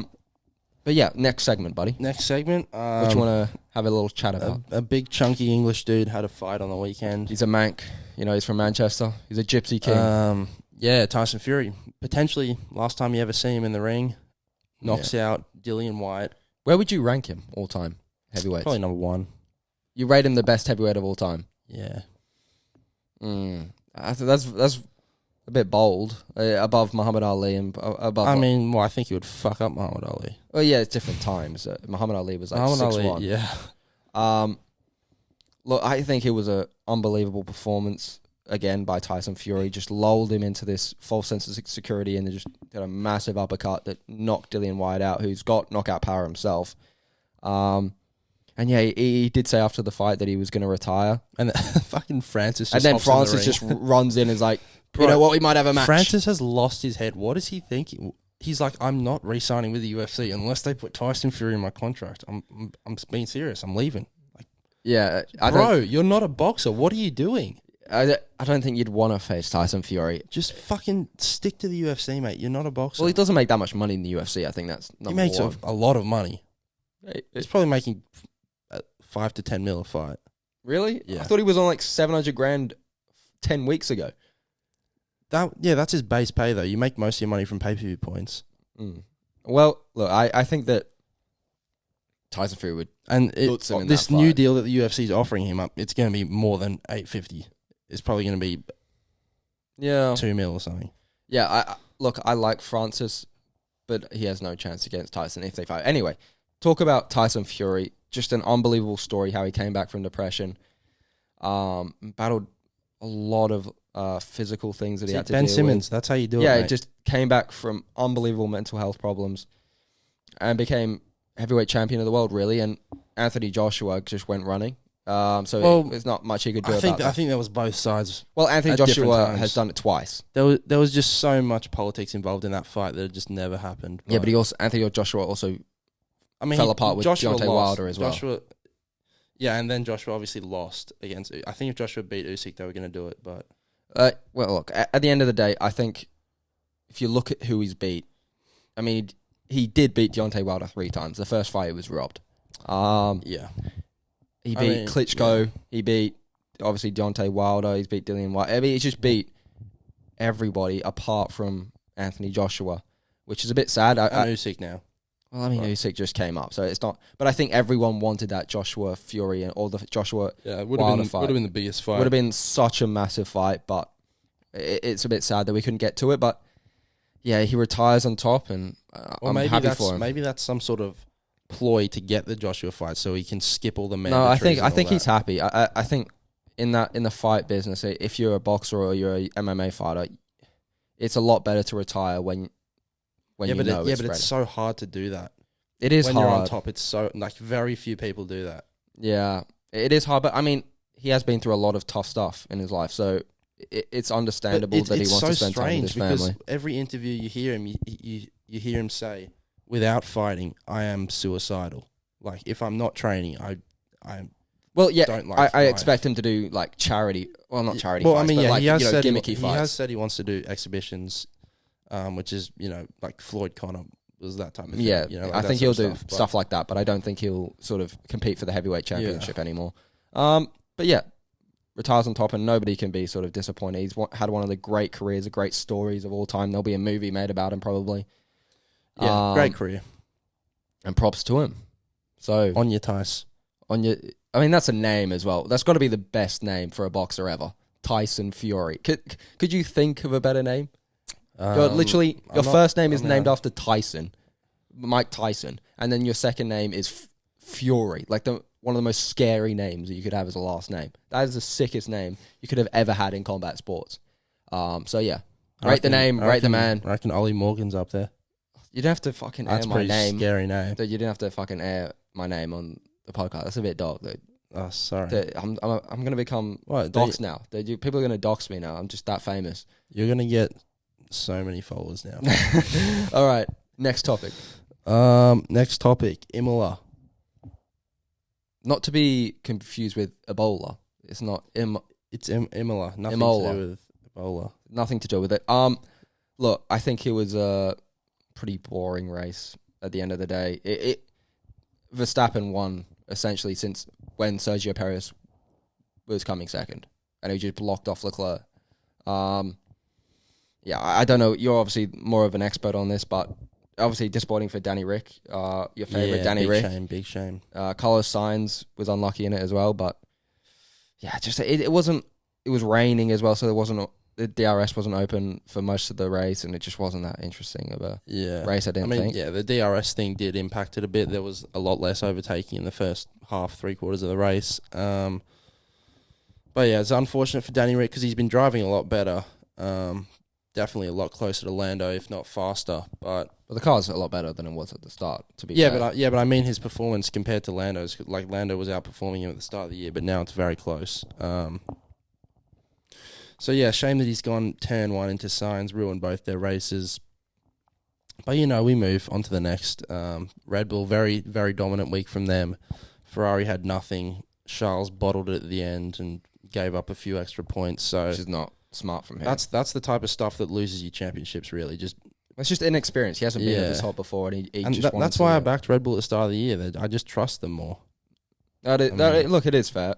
Speaker 2: But yeah, next segment, buddy.
Speaker 1: Next segment.
Speaker 2: What you want to have a little chat about?
Speaker 1: A big, chunky English dude had a fight on the weekend.
Speaker 2: He's a Manc. You know, he's from Manchester. He's a gypsy king.
Speaker 1: Yeah, Tyson Fury. Potentially, last time you ever see him in the ring, knocks out Dillian Whyte.
Speaker 2: Where would you rank him all time? Heavyweights?
Speaker 1: Probably number 1.
Speaker 2: You rate him the best heavyweight of all time?
Speaker 1: Yeah.
Speaker 2: I think that's a bit bold. Above Muhammad Ali and above...
Speaker 1: I think he would fuck up Muhammad Ali.
Speaker 2: Well, yeah, it's different times. Muhammad Ali was like 6'1".
Speaker 1: Yeah.
Speaker 2: Look, I think it was an unbelievable performance, again, by Tyson Fury. Just lulled him into this false sense of security and just did a massive uppercut that knocked Dillian Whyte out, who's got knockout power himself. And yeah, he did say after the fight that he was going to retire.
Speaker 1: And fucking Francis just
Speaker 2: And then Francis just runs in and is like, you know what, we might have a match.
Speaker 1: Francis has lost his head. What is he thinking? He's like, I'm not re-signing with the UFC unless they put Tyson Fury in my contract. I'm being serious. I'm leaving.
Speaker 2: Yeah,
Speaker 1: Bro, you're not a boxer. What are you doing?
Speaker 2: I don't think you'd want to face Tyson Fury.
Speaker 1: Just fucking stick to the UFC, mate. You're not a boxer.
Speaker 2: Well, he doesn't make that much money in the UFC. I think that's number
Speaker 1: He makes
Speaker 2: one.
Speaker 1: a lot of money.
Speaker 2: Hey,
Speaker 1: He's probably making 5 to 10 mil a fight.
Speaker 2: Really?
Speaker 1: Yeah.
Speaker 2: I thought he was on like 700 grand 10 weeks ago.
Speaker 1: That's his base pay, though. You make most of your money from pay-per-view points.
Speaker 2: Mm. Well, look, I think that Tyson Fury would
Speaker 1: And
Speaker 2: puts him in
Speaker 1: this
Speaker 2: that
Speaker 1: new
Speaker 2: fight.
Speaker 1: deal that the UFC is offering him up, it's going to be more than 850. It's probably going to be 2 mil or something.
Speaker 2: Yeah, I like Francis, but he has no chance against Tyson if they fight. Anyway, talk about Tyson Fury. Just an unbelievable story how he came back from depression. Battled a lot of physical things that he had to
Speaker 1: Ben
Speaker 2: deal
Speaker 1: Simmons,
Speaker 2: with.
Speaker 1: that's how you do it,
Speaker 2: Yeah,
Speaker 1: mate.
Speaker 2: it just came back from unbelievable mental health problems and became heavyweight champion of the world, really. And Anthony Joshua just went running. There's not much he could do about that.
Speaker 1: I think that was both sides.
Speaker 2: Well, Anthony
Speaker 1: at different
Speaker 2: Joshua
Speaker 1: times.
Speaker 2: has done it twice.
Speaker 1: There was just so much politics involved in that fight that it just never happened.
Speaker 2: Yeah, but Anthony Joshua also fell apart with Deontay Wilder as well.
Speaker 1: And then Joshua obviously lost against. I think if Joshua beat Usyk, they were going to do it. But
Speaker 2: well, look, at the end of the day, I think if you look at who he's beat, I mean, he did beat Deontay Wilder 3 times. The first fight, he was robbed.
Speaker 1: Yeah.
Speaker 2: He beat Klitschko.
Speaker 1: Yeah.
Speaker 2: He beat, obviously, Deontay Wilder. He's beat Dillian White. I mean, he's just beat everybody apart from Anthony Joshua, which is a bit sad.
Speaker 1: And Usyk now.
Speaker 2: Well, I mean, Usyk just came up, so it's not... But I think everyone wanted that Joshua Fury and all the Joshua Wilder fight.
Speaker 1: Would have been the biggest fight.
Speaker 2: Would have been such a massive fight, but it's a bit sad that we couldn't get to it. But, yeah, he retires on top, and I'm happy for him.
Speaker 1: Maybe that's some sort of ploy to get the Joshua fight so he can skip all the mandatories.
Speaker 2: No, I think he's happy. I think in the fight business, if you're a boxer or you're a MMA fighter, it's a lot better to retire when
Speaker 1: it's so hard to do that.
Speaker 2: It is
Speaker 1: when
Speaker 2: hard.
Speaker 1: You're on top. It's so very few people do that.
Speaker 2: Yeah, it is hard. But I mean, he has been through a lot of tough stuff in his life, so it's understandable that he wants to spend time with his family.
Speaker 1: Because every interview you hear him, you hear him say, without fighting, I am suicidal. Like, if I'm not training, I
Speaker 2: well, yeah,
Speaker 1: don't like
Speaker 2: I expect him to do like charity. Well, not charity.
Speaker 1: Well,
Speaker 2: fights,
Speaker 1: I mean,
Speaker 2: but
Speaker 1: yeah,
Speaker 2: like,
Speaker 1: he has said
Speaker 2: gimmicky fights.
Speaker 1: He has said he wants to do exhibitions, which is like Floyd Conor was that type of thing.
Speaker 2: Yeah,
Speaker 1: like
Speaker 2: I
Speaker 1: that
Speaker 2: think he'll do
Speaker 1: stuff,
Speaker 2: stuff like that, but I don't think he'll sort of compete for the heavyweight championship anymore. But yeah, retires on top, and nobody can be sort of disappointed. He's had one of the great careers, great stories of all time. There'll be a movie made about him probably.
Speaker 1: Yeah, great career.
Speaker 2: And props to him. So
Speaker 1: Anya Tice.
Speaker 2: I mean, that's a name as well. That's got to be the best name for a boxer ever. Tyson Fury. Could you think of a better name? Your first name is named after Tyson, Mike Tyson, and then your second name is Fury, like one of the most scary names that you could have as a last name. That is the sickest name you could have ever had in combat sports. So yeah, rate the name, rate the man.
Speaker 1: I reckon Ollie Morgan's up there.
Speaker 2: You don't have to fucking
Speaker 1: That's
Speaker 2: air my name.
Speaker 1: That's a pretty scary name.
Speaker 2: Dude, you didn't have to fucking air my name on the podcast. That's a bit dark, dude.
Speaker 1: Oh, sorry.
Speaker 2: Dude, I'm gonna become doxed now. People are gonna dox me now. I'm just that famous.
Speaker 1: You're gonna get so many followers now.
Speaker 2: All right, next topic.
Speaker 1: Next topic, Imola.
Speaker 2: Not to be confused with Ebola. It's not
Speaker 1: It's Imola. Nothing
Speaker 2: Imola.
Speaker 1: to do with Ebola.
Speaker 2: Nothing to do with it. Look, I think it was a pretty boring race at the end of the day. Verstappen won essentially since when Sergio Perez was coming second, and he just blocked off Leclerc. Yeah, I don't know. You're obviously more of an expert on this, but obviously disappointing for Danny Rick, your favorite Danny Rick.
Speaker 1: Big shame.
Speaker 2: Carlos Sainz was unlucky in it as well, but yeah, just it wasn't. It was raining as well, so the DRS wasn't open for most of the race, and it just wasn't that interesting of a race. I think.
Speaker 1: Yeah, the DRS thing did impact it a bit. There was a lot less overtaking in the first half, 3/4 of the race. But yeah, it's unfortunate for Danny Rick because he's been driving a lot better. Definitely a lot closer to Lando, if not faster. But
Speaker 2: the car's a lot better than it was at the start. To be fair.
Speaker 1: but I mean his performance compared to Lando's. Like Lando was outperforming him at the start of the year, but now it's very close. So yeah, shame that he's gone turn one into Sainz, ruined both their races. But we move on to the next. Red Bull, very, very dominant week from them. Ferrari had nothing. Charles bottled it at the end and gave up a few extra points. So
Speaker 2: which is not smart from him.
Speaker 1: that's the type of stuff that loses you championships. Really,
Speaker 2: It's just inexperience. He hasn't been at this hot before, and he
Speaker 1: and
Speaker 2: just
Speaker 1: that's why I backed Red Bull at the start of the year. I just trust them more.
Speaker 2: Look, it is fair.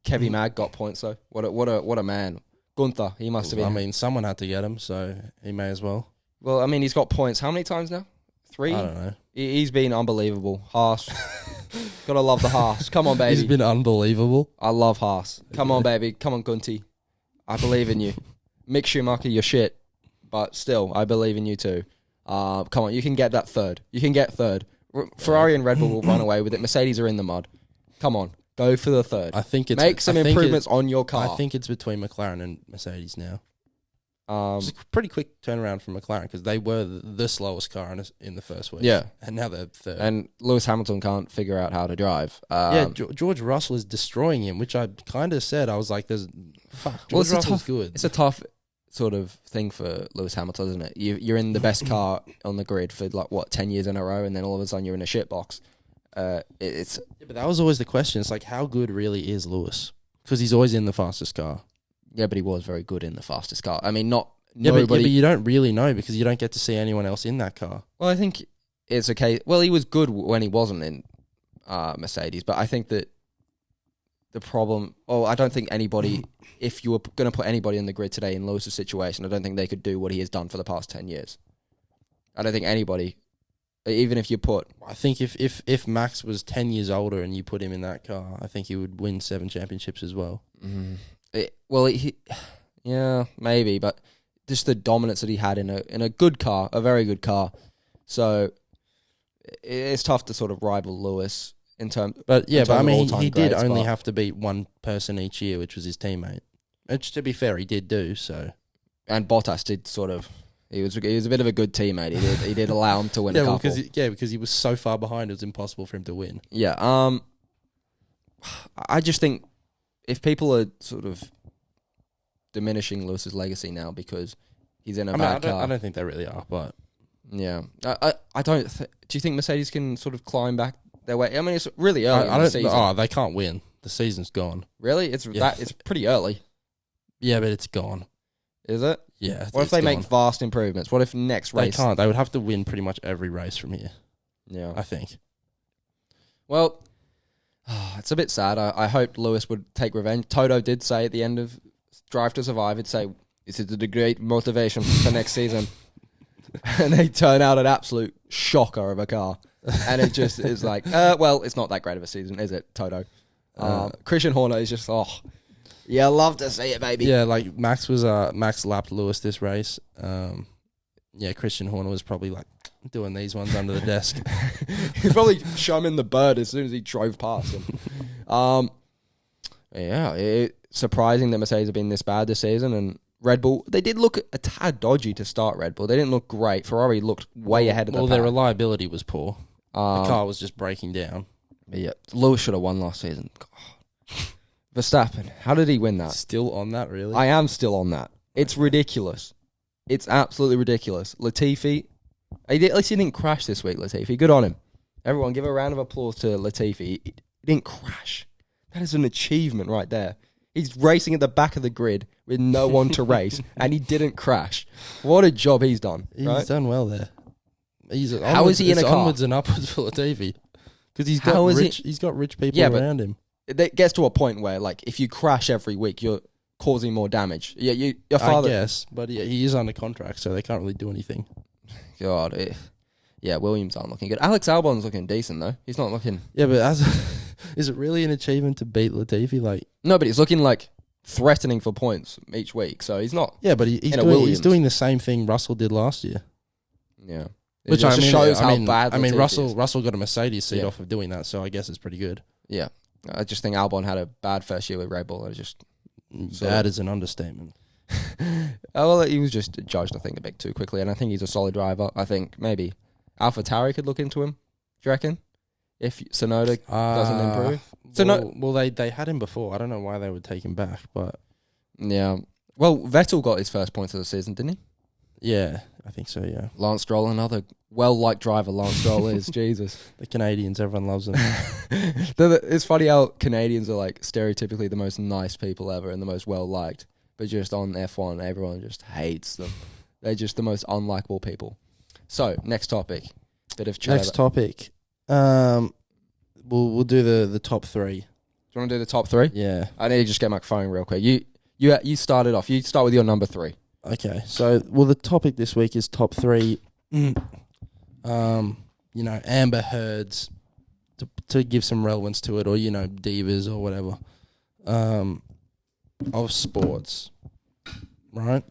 Speaker 2: Kevy Mag got points though. What a man. Gunther, he must have been.
Speaker 1: I mean, someone had to get him, so he may as well.
Speaker 2: Well, I mean, he's got points. How many times now? 3?
Speaker 1: I don't know.
Speaker 2: He's been unbelievable. Haas. Gotta love the Haas. Come on, baby.
Speaker 1: He's been unbelievable.
Speaker 2: I love Haas. Come on, baby. Come on, Gunty. I believe in you. Mick Schumacher, you're shit. But still, I believe in you too. Come on, you can get that third. You can get third. Ferrari and Red Bull will run away with it. Mercedes are in the mud. Come on. Go for the third. Make some improvements on your car.
Speaker 1: I think it's between McLaren and Mercedes now. It's a pretty quick turnaround from McLaren because they were the slowest car in the first week.
Speaker 2: Yeah.
Speaker 1: And now they're third.
Speaker 2: And Lewis Hamilton can't figure out how to drive.
Speaker 1: George Russell is destroying him, which I kind of said. I was like, George Russell's good.
Speaker 2: It's a tough sort of thing for Lewis Hamilton, isn't it? You're in the best car on the grid for 10 years in a row, and then all of a sudden you're in a shit box.
Speaker 1: But that was always the question. It's like, how good really is Lewis? Because he's always in the fastest car.
Speaker 2: Yeah, but he was very good in the fastest car. I mean,
Speaker 1: but you don't really know because you don't get to see anyone else in that car.
Speaker 2: Well, I think it's okay. Well, he was good when he wasn't in Mercedes, but I think that the problem... Oh, I don't think anybody... If you were going to put anybody in the grid today in Lewis's situation, I don't think they could do what he has done for the past 10 years. I don't think anybody... Even if you put...
Speaker 1: I think if Max was 10 years older and you put him in that car, I think he would win 7 championships as well.
Speaker 2: Yeah, maybe, but just the dominance that he had in a good car, a very good car. So it's tough to sort of rival Lewis in terms.
Speaker 1: But I mean, he did only have to beat one person each year, which was his teammate. Which, to be fair, he did do so.
Speaker 2: And Bottas did sort of. He was a bit of a good teammate. He did allow him to win a couple.
Speaker 1: Because he was so far behind, it was impossible for him to win.
Speaker 2: Yeah. I just think if people are sort of diminishing Lewis's legacy now because he's in a bad car.
Speaker 1: I don't think they really are, but
Speaker 2: yeah, I don't. Do you think Mercedes can sort of climb back their way? I mean, it's really early in the season.
Speaker 1: Oh, they can't win. The season's gone.
Speaker 2: Really? It's pretty early.
Speaker 1: Yeah, but it's gone.
Speaker 2: Is it?
Speaker 1: Yeah.
Speaker 2: What if they make vast improvements? What if next race...
Speaker 1: They can't. They would have to win pretty much every race from here.
Speaker 2: Yeah.
Speaker 1: I think.
Speaker 2: Well, it's a bit sad. I hoped Lewis would take revenge. Toto did say at the end of Drive to Survive, he'd say, this is the great motivation for next season. And they turn out an absolute shocker of a car. And it just is like, well, it's not that great of a season, is it, Toto? Christian Horner is just, yeah, I love to see it, baby.
Speaker 1: Yeah, like Max lapped Lewis this race. Christian Horner was probably like doing these ones under the desk.
Speaker 2: He'd probably show him in the bird as soon as he drove past him. It's surprising that Mercedes have been this bad this season, and Red Bull, they did look a tad dodgy to start Red Bull. They didn't look great. Ferrari looked way ahead of the pack.
Speaker 1: Their reliability was poor. The car was just breaking down.
Speaker 2: Yeah, Lewis should have won last season. Verstappen, how did he win that?
Speaker 1: Still on that, really?
Speaker 2: I am still on that. It's ridiculous. It's absolutely ridiculous. Latifi, at least he didn't crash this week, Latifi. Good on him. Everyone, give a round of applause to Latifi. He didn't crash. That is an achievement right there. He's racing at the back of the grid with no one to race, and he didn't crash. What a job he's done.
Speaker 1: He's done well there.
Speaker 2: How is he in a car?
Speaker 1: Onwards and upwards for Latifi. Because he's got rich people around him.
Speaker 2: It gets to a point where, like, if you crash every week, you're causing more damage. Yeah, your father.
Speaker 1: I guess, but he is under contract, so they can't really do anything.
Speaker 2: God, Williams aren't looking good. Alex Albon's looking decent though. He's not looking.
Speaker 1: Yeah, but is it really an achievement to beat Latifi? Like,
Speaker 2: no, but he's looking like threatening for points each week. So he's not.
Speaker 1: Yeah, but he's doing the same thing Russell did last year.
Speaker 2: Yeah,
Speaker 1: which
Speaker 2: just shows how bad.
Speaker 1: Russell got a Mercedes seat off of doing that, so I guess it's pretty good.
Speaker 2: Yeah. I just think Albon had a bad first year with Red Bull.
Speaker 1: Bad is an understatement.
Speaker 2: Well, he was just judged, I think, a bit too quickly, and I think he's a solid driver. I think maybe AlphaTauri could look into him. Do you reckon? If Tsunoda doesn't improve?
Speaker 1: They had him before. I don't know why they would take him back, but
Speaker 2: yeah. Well, Vettel got his first points of the season, didn't he?
Speaker 1: Yeah, I think so, yeah.
Speaker 2: Lance Stroll, another well-liked driver. Lance Stroll is Jesus.
Speaker 1: The Canadians, everyone loves them.
Speaker 2: It's funny how Canadians are like stereotypically the most nice people ever and the most well-liked, but just on F1, everyone just hates them. They're just the most unlikable people. So next topic, bit of chat.
Speaker 1: Next topic, we'll do the top three.
Speaker 2: Do you want to do the top three?
Speaker 1: Yeah.
Speaker 2: I need to just get my phone real quick. You started off. You start with your number 3.
Speaker 1: Okay. So, the topic this week is top 3. Amber Heards, to give some relevance to it, or divas or whatever, of sports, right?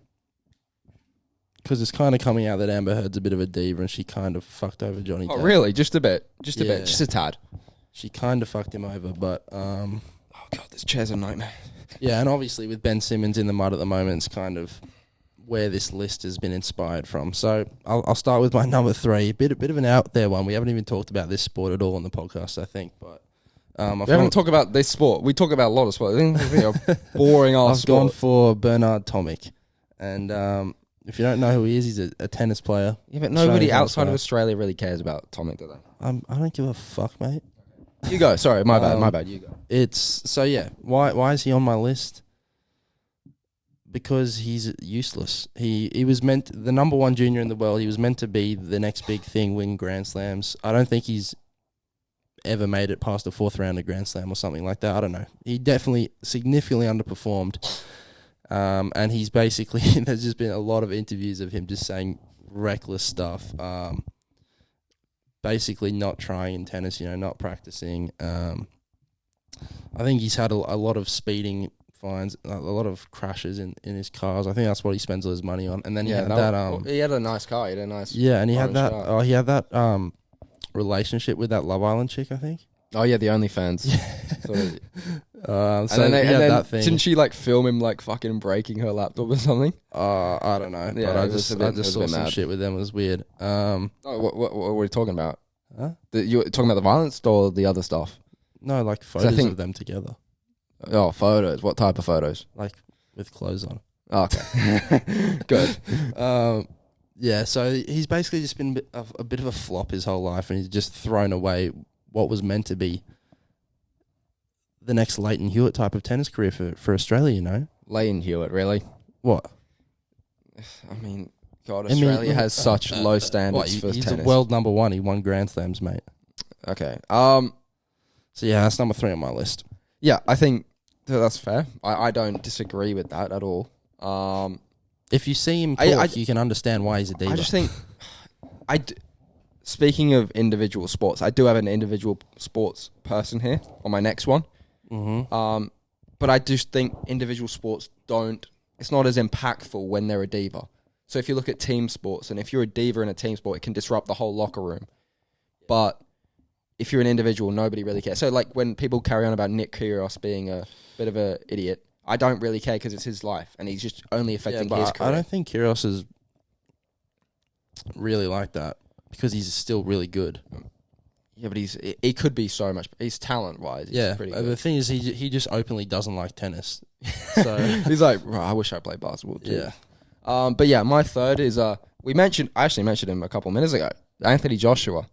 Speaker 1: Because it's kind of coming out that Amber Heard's a bit of a diva and she kind of fucked over Johnny Depp.
Speaker 2: Oh, really? Just a bit. Just a bit. Just a tad.
Speaker 1: She kind of fucked him over, but...
Speaker 2: oh, God, this chair's a nightmare.
Speaker 1: Yeah, and obviously with Ben Simmons in the mud at the moment, it's kind of where this list has been inspired from. So I'll start with my number 3. A bit of an out there one. We haven't even talked about this sport at all on the podcast, I think. But
Speaker 2: we haven't talked about this sport. We talk about a lot of sport. I think it's a boring ass sport.
Speaker 1: I've gone for Bernard Tomic. And if you don't know who he is, he's a tennis player.
Speaker 2: Yeah, but nobody outside of Australia really cares about Tomic, do they?
Speaker 1: I don't give a fuck, mate.
Speaker 2: You go. Sorry, my bad. You go.
Speaker 1: Why is he on my list? Because he's useless. He was the number 1 junior in the world. He was meant to be the next big thing, win Grand Slams. I don't think he's ever made it past the 4th round of Grand Slam or something like that. I don't know. He definitely significantly underperformed. And he's basically, there's just been a lot of interviews of him just saying reckless stuff. Basically not trying in tennis, not practicing. I think he's had a lot of speeding fines, a lot of crashes in his cars. I think that's what he spends all his money on. And then he had
Speaker 2: he had a nice car. He had a nice.
Speaker 1: Yeah, and he had that. Oh, he had that relationship with that Love Island chick, I think.
Speaker 2: Oh yeah, the OnlyFans.
Speaker 1: Yeah.
Speaker 2: So and then
Speaker 1: that thing.
Speaker 2: Didn't she film him fucking breaking her laptop or something?
Speaker 1: I don't know.
Speaker 2: Yeah,
Speaker 1: but I just saw some shit with them. It was weird.
Speaker 2: What were you talking about?
Speaker 1: Huh?
Speaker 2: You were talking about the violence or the other stuff?
Speaker 1: No, like photos of them together.
Speaker 2: Oh, photos. What type of photos?
Speaker 1: Like with clothes on.
Speaker 2: Oh, okay. Good.
Speaker 1: Yeah, so he's basically just been a bit of a flop his whole life, and he's just thrown away what was meant to be the next Leighton Hewitt type of tennis career for Australia,
Speaker 2: Leighton Hewitt, really?
Speaker 1: What?
Speaker 2: I mean, God, Australia has such low standards for
Speaker 1: he's
Speaker 2: tennis.
Speaker 1: He's a world number 1. He won Grand Slams, mate.
Speaker 2: Okay.
Speaker 1: So, yeah, that's number 3 on my list.
Speaker 2: Yeah, I think that's fair. I don't disagree with that at all.
Speaker 1: If you see him talk, you can understand why he's a diva.
Speaker 2: I just think... Speaking of individual sports, I do have an individual sports person here on my next one.
Speaker 1: Mm-hmm.
Speaker 2: But I just think individual sports it's not as impactful when they're a diva. So if you look at team sports, and if you're a diva in a team sport, it can disrupt the whole locker room. But if you're an individual, nobody really cares. So when people carry on about Nick Kyrgios being a bit of an idiot, I don't really care because it's his life, and he's just only affecting his career.
Speaker 1: I don't think Kyrgios is really like that. Because he's still really good.
Speaker 2: Yeah, but he could be so much. He's talent-wise. He's pretty good.
Speaker 1: The thing is, he just openly doesn't like tennis. So
Speaker 2: he's like, I wish I played basketball too.
Speaker 1: Yeah.
Speaker 2: But yeah, my third is I actually mentioned him a couple minutes ago. Anthony Joshua.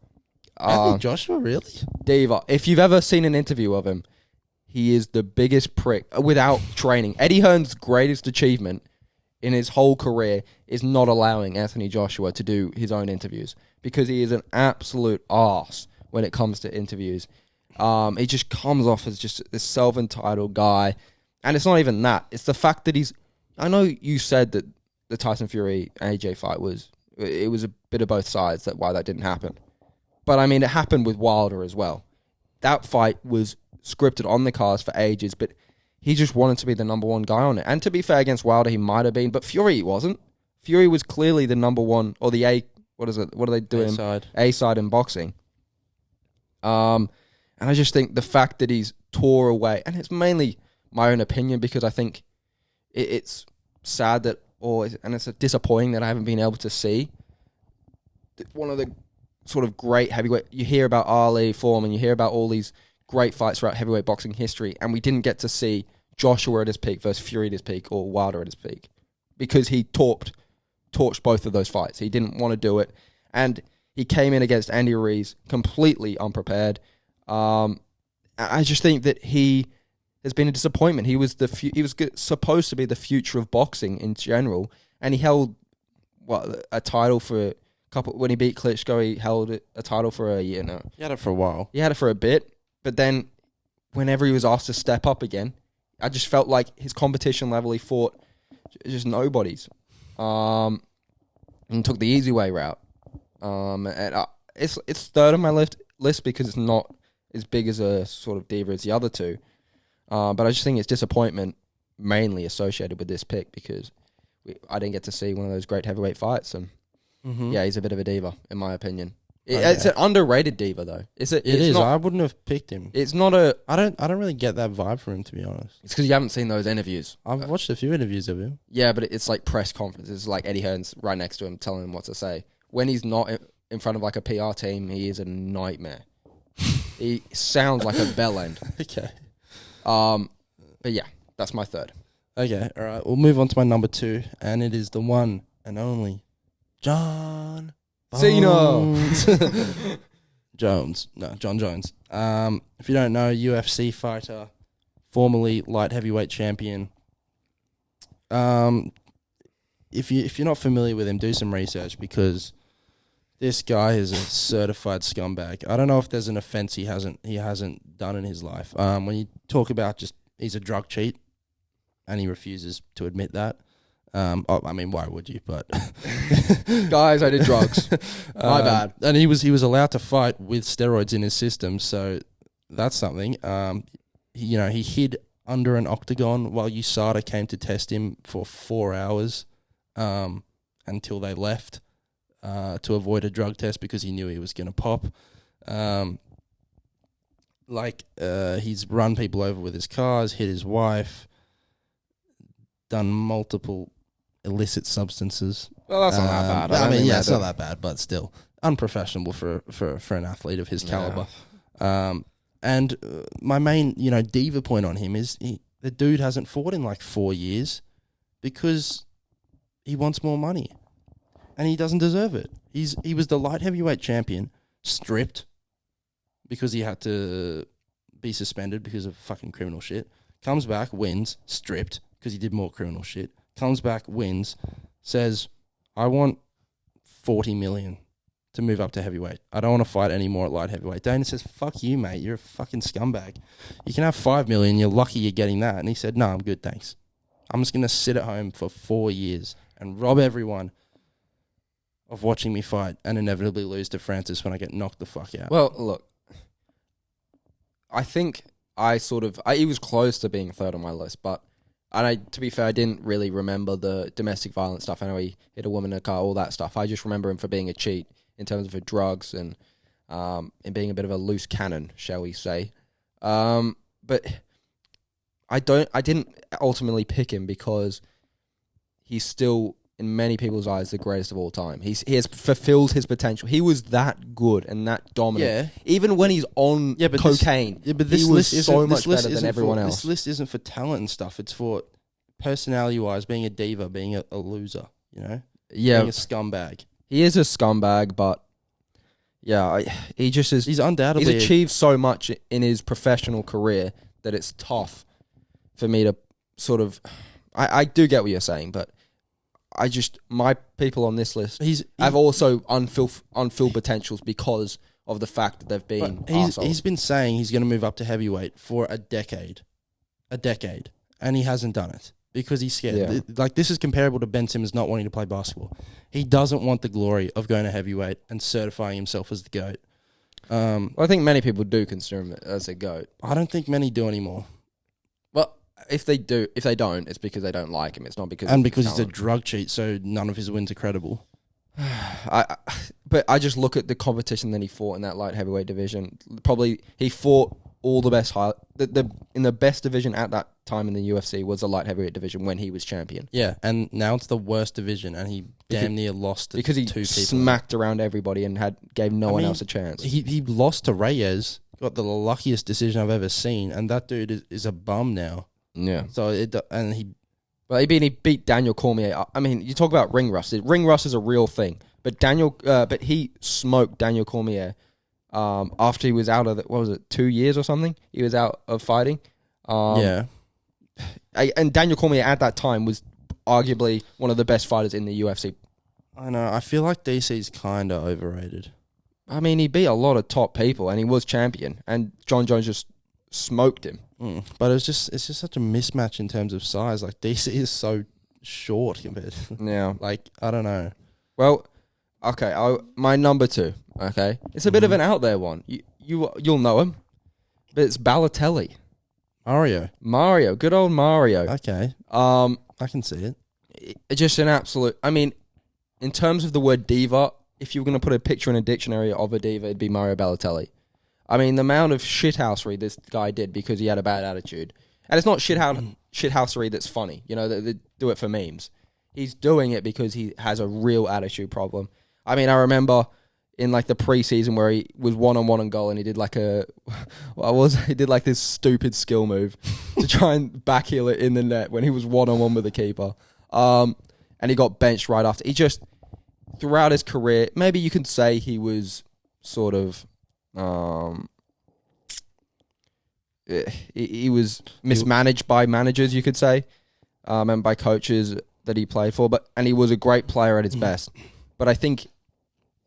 Speaker 1: Anthony Joshua, really?
Speaker 2: Diva. If you've ever seen an interview of him, he is the biggest prick without training. Eddie Hearn's greatest achievement in his whole career is not allowing Anthony Joshua to do his own interviews because he is an absolute arse when it comes to interviews. He just comes off as just this self-entitled guy. And it's not even that. It's the fact that I know you said that the Tyson Fury AJ fight was a bit of both sides, why that didn't happen. But I mean, it happened with Wilder as well. That fight was scripted on the cards for ages, but he just wanted to be the number 1 guy on it. And to be fair, against Wilder, he might have been, but Fury wasn't. Fury was clearly the number 1, or the A, what is it? What are they doing? A side in boxing. And I just think the fact that he's tore away, and it's mainly my own opinion because I think it's sad and it's disappointing that I haven't been able to see one of the sort of great heavyweight. You hear about Ali, Foreman, you hear about all these great fights throughout heavyweight boxing history, and we didn't get to see Joshua at his peak versus Fury at his peak or Wilder at his peak because he torped torched both of those fights. He didn't want to do it, and he came in against Andy Ruiz completely unprepared. I just think that he has been a disappointment. He was supposed to be the future of boxing in general, and he held a title for a couple. When he beat Klitschko, he held a title for a year now.
Speaker 1: He had it for a while.
Speaker 2: He had it for a bit, but then whenever he was asked to step up again, I just felt like his competition level, he fought just nobodies, and took the easy way route. It's third on my list because it's not as big as a sort of diva as the other two. But I just think it's disappointment mainly associated with this pick because I didn't get to see one of those great heavyweight fights. And yeah, he's a bit of a diva, in my opinion. It's an underrated diva, though. It is.
Speaker 1: I wouldn't have picked him.
Speaker 2: It's not a...
Speaker 1: I don't really get that vibe from him, to be honest.
Speaker 2: It's because you haven't seen those interviews.
Speaker 1: I've watched a few interviews of him.
Speaker 2: Yeah, but it's like press conferences. It's like Eddie Hearn's right next to him telling him what to say. When he's not in front of like a PR team, he is a nightmare. He sounds like a bell end.
Speaker 1: Okay.
Speaker 2: But yeah, that's my third.
Speaker 1: Okay, all right. We'll move on to my number 2, and it is the one and only John
Speaker 2: Jones.
Speaker 1: John Jones. If you don't know, UFC fighter, formerly light heavyweight champion. If you're not familiar with him, do some research because this guy is a certified scumbag. I don't know if there's an offense he hasn't done in his life. When you talk about he's a drug cheat, and he refuses to admit that. I mean, why would you? But
Speaker 2: guys, I did drugs. My bad.
Speaker 1: And he was allowed to fight with steroids in his system, so that's something. He hid under an octagon while USADA came to test him for 4 hours, until they left. To avoid a drug test because he knew he was going to pop. He's run people over with his cars, hit his wife, done multiple illicit substances.
Speaker 2: Well, that's not that bad.
Speaker 1: It's not that bad, but still unprofessional for an athlete of his caliber. And my main, diva point on him is the dude hasn't fought in like 4 years because he wants more money. And he doesn't deserve it. He was the light heavyweight champion, stripped because he had to be suspended because of fucking criminal shit. Comes back, wins, stripped because he did more criminal shit. Comes back, wins, says, I want 40 million to move up to heavyweight. I don't want to fight anymore at light heavyweight. Dana says, fuck you, mate. You're a fucking scumbag. You can have 5 million. You're lucky you're getting that. And he said, no, I'm good, thanks. I'm just going to sit at home for 4 years and rob everyone of watching me fight and inevitably lose to Francis when I get knocked the fuck out.
Speaker 2: Well, look, I think he was close to being third on my list, but to be fair, I didn't really remember the domestic violence stuff. I know he hit a woman in a car, all that stuff. I just remember him for being a cheat in terms of the drugs and being a bit of a loose cannon, shall we say. But I didn't ultimately pick him because he's still, in many people's eyes, the greatest of all time. He has fulfilled his potential. He was that good and that dominant.
Speaker 1: Yeah.
Speaker 2: Even when he's on cocaine, he was so much better than everyone else.
Speaker 1: This list isn't for talent and stuff. It's for personality-wise, being a diva, being a loser, Yeah. Being a scumbag.
Speaker 2: He is a scumbag, but he just is.
Speaker 1: He's undoubtedly...
Speaker 2: He's achieved so much in his professional career that it's tough for me to sort of... I do get what you're saying, but my people on this list have also unfilled potentials because of the fact that they've been arseholes.
Speaker 1: He's been saying he's going to move up to heavyweight for a decade, and he hasn't done it because he's scared. Yeah. This is comparable to Ben Simmons not wanting to play basketball. He doesn't want the glory of going to heavyweight and certifying himself as the GOAT.
Speaker 2: I think many people do consider him as a GOAT.
Speaker 1: I don't think many do anymore.
Speaker 2: Well, if they don't, it's because they don't like him. It's not because
Speaker 1: he's a drug cheat, so none of his wins are credible.
Speaker 2: But I just look at the competition that he fought in that light heavyweight division. Probably he fought all the best in the best division at that time in the UFC was the light heavyweight division when he was champion.
Speaker 1: Yeah, and now it's the worst division, and he damn near lost to
Speaker 2: because he
Speaker 1: 2 people.
Speaker 2: Smacked around everybody and gave no one else a chance.
Speaker 1: He lost to Reyes, got the luckiest decision I've ever seen, and that dude is a bum now.
Speaker 2: Yeah.
Speaker 1: So he
Speaker 2: Well, he beat Daniel Cormier. I mean, you talk about ring rust. Ring rust is a real thing. But he smoked Daniel Cormier after he was out of 2 years or something? He was out of fighting.
Speaker 1: Yeah.
Speaker 2: And Daniel Cormier at that time was arguably one of the best fighters in the UFC.
Speaker 1: I know. I feel like DC's kind of overrated.
Speaker 2: I mean, he beat a lot of top people, and he was champion. And John Jones just smoked him.
Speaker 1: But it's just such a mismatch in terms of size. Like, DC is so short compared to...
Speaker 2: Yeah.
Speaker 1: Like, I don't know.
Speaker 2: Well, okay, my number 2, okay? It's a bit of an out there one. You'll know him. But it's Balotelli. Mario. Good old Mario.
Speaker 1: Okay. I can see it.
Speaker 2: Just an absolute... I mean, in terms of the word diva, if you were going to put a picture in a dictionary of a diva, it'd be Mario Balotelli. I mean, the amount of shithousery this guy did because he had a bad attitude. And it's not shithousery that's funny. You know, they do it for memes. He's doing it because he has a real attitude problem. I mean, I remember in like the preseason where he was one-on-one on goal and he did like he did like this stupid skill move to try and backheel it in the net when he was one-on-one with the keeper. And he got benched right after. He just, throughout his career, maybe you could say he was sort of... he was mismanaged by managers, you could say, and by coaches that he played for. And he was a great player at his best. But I think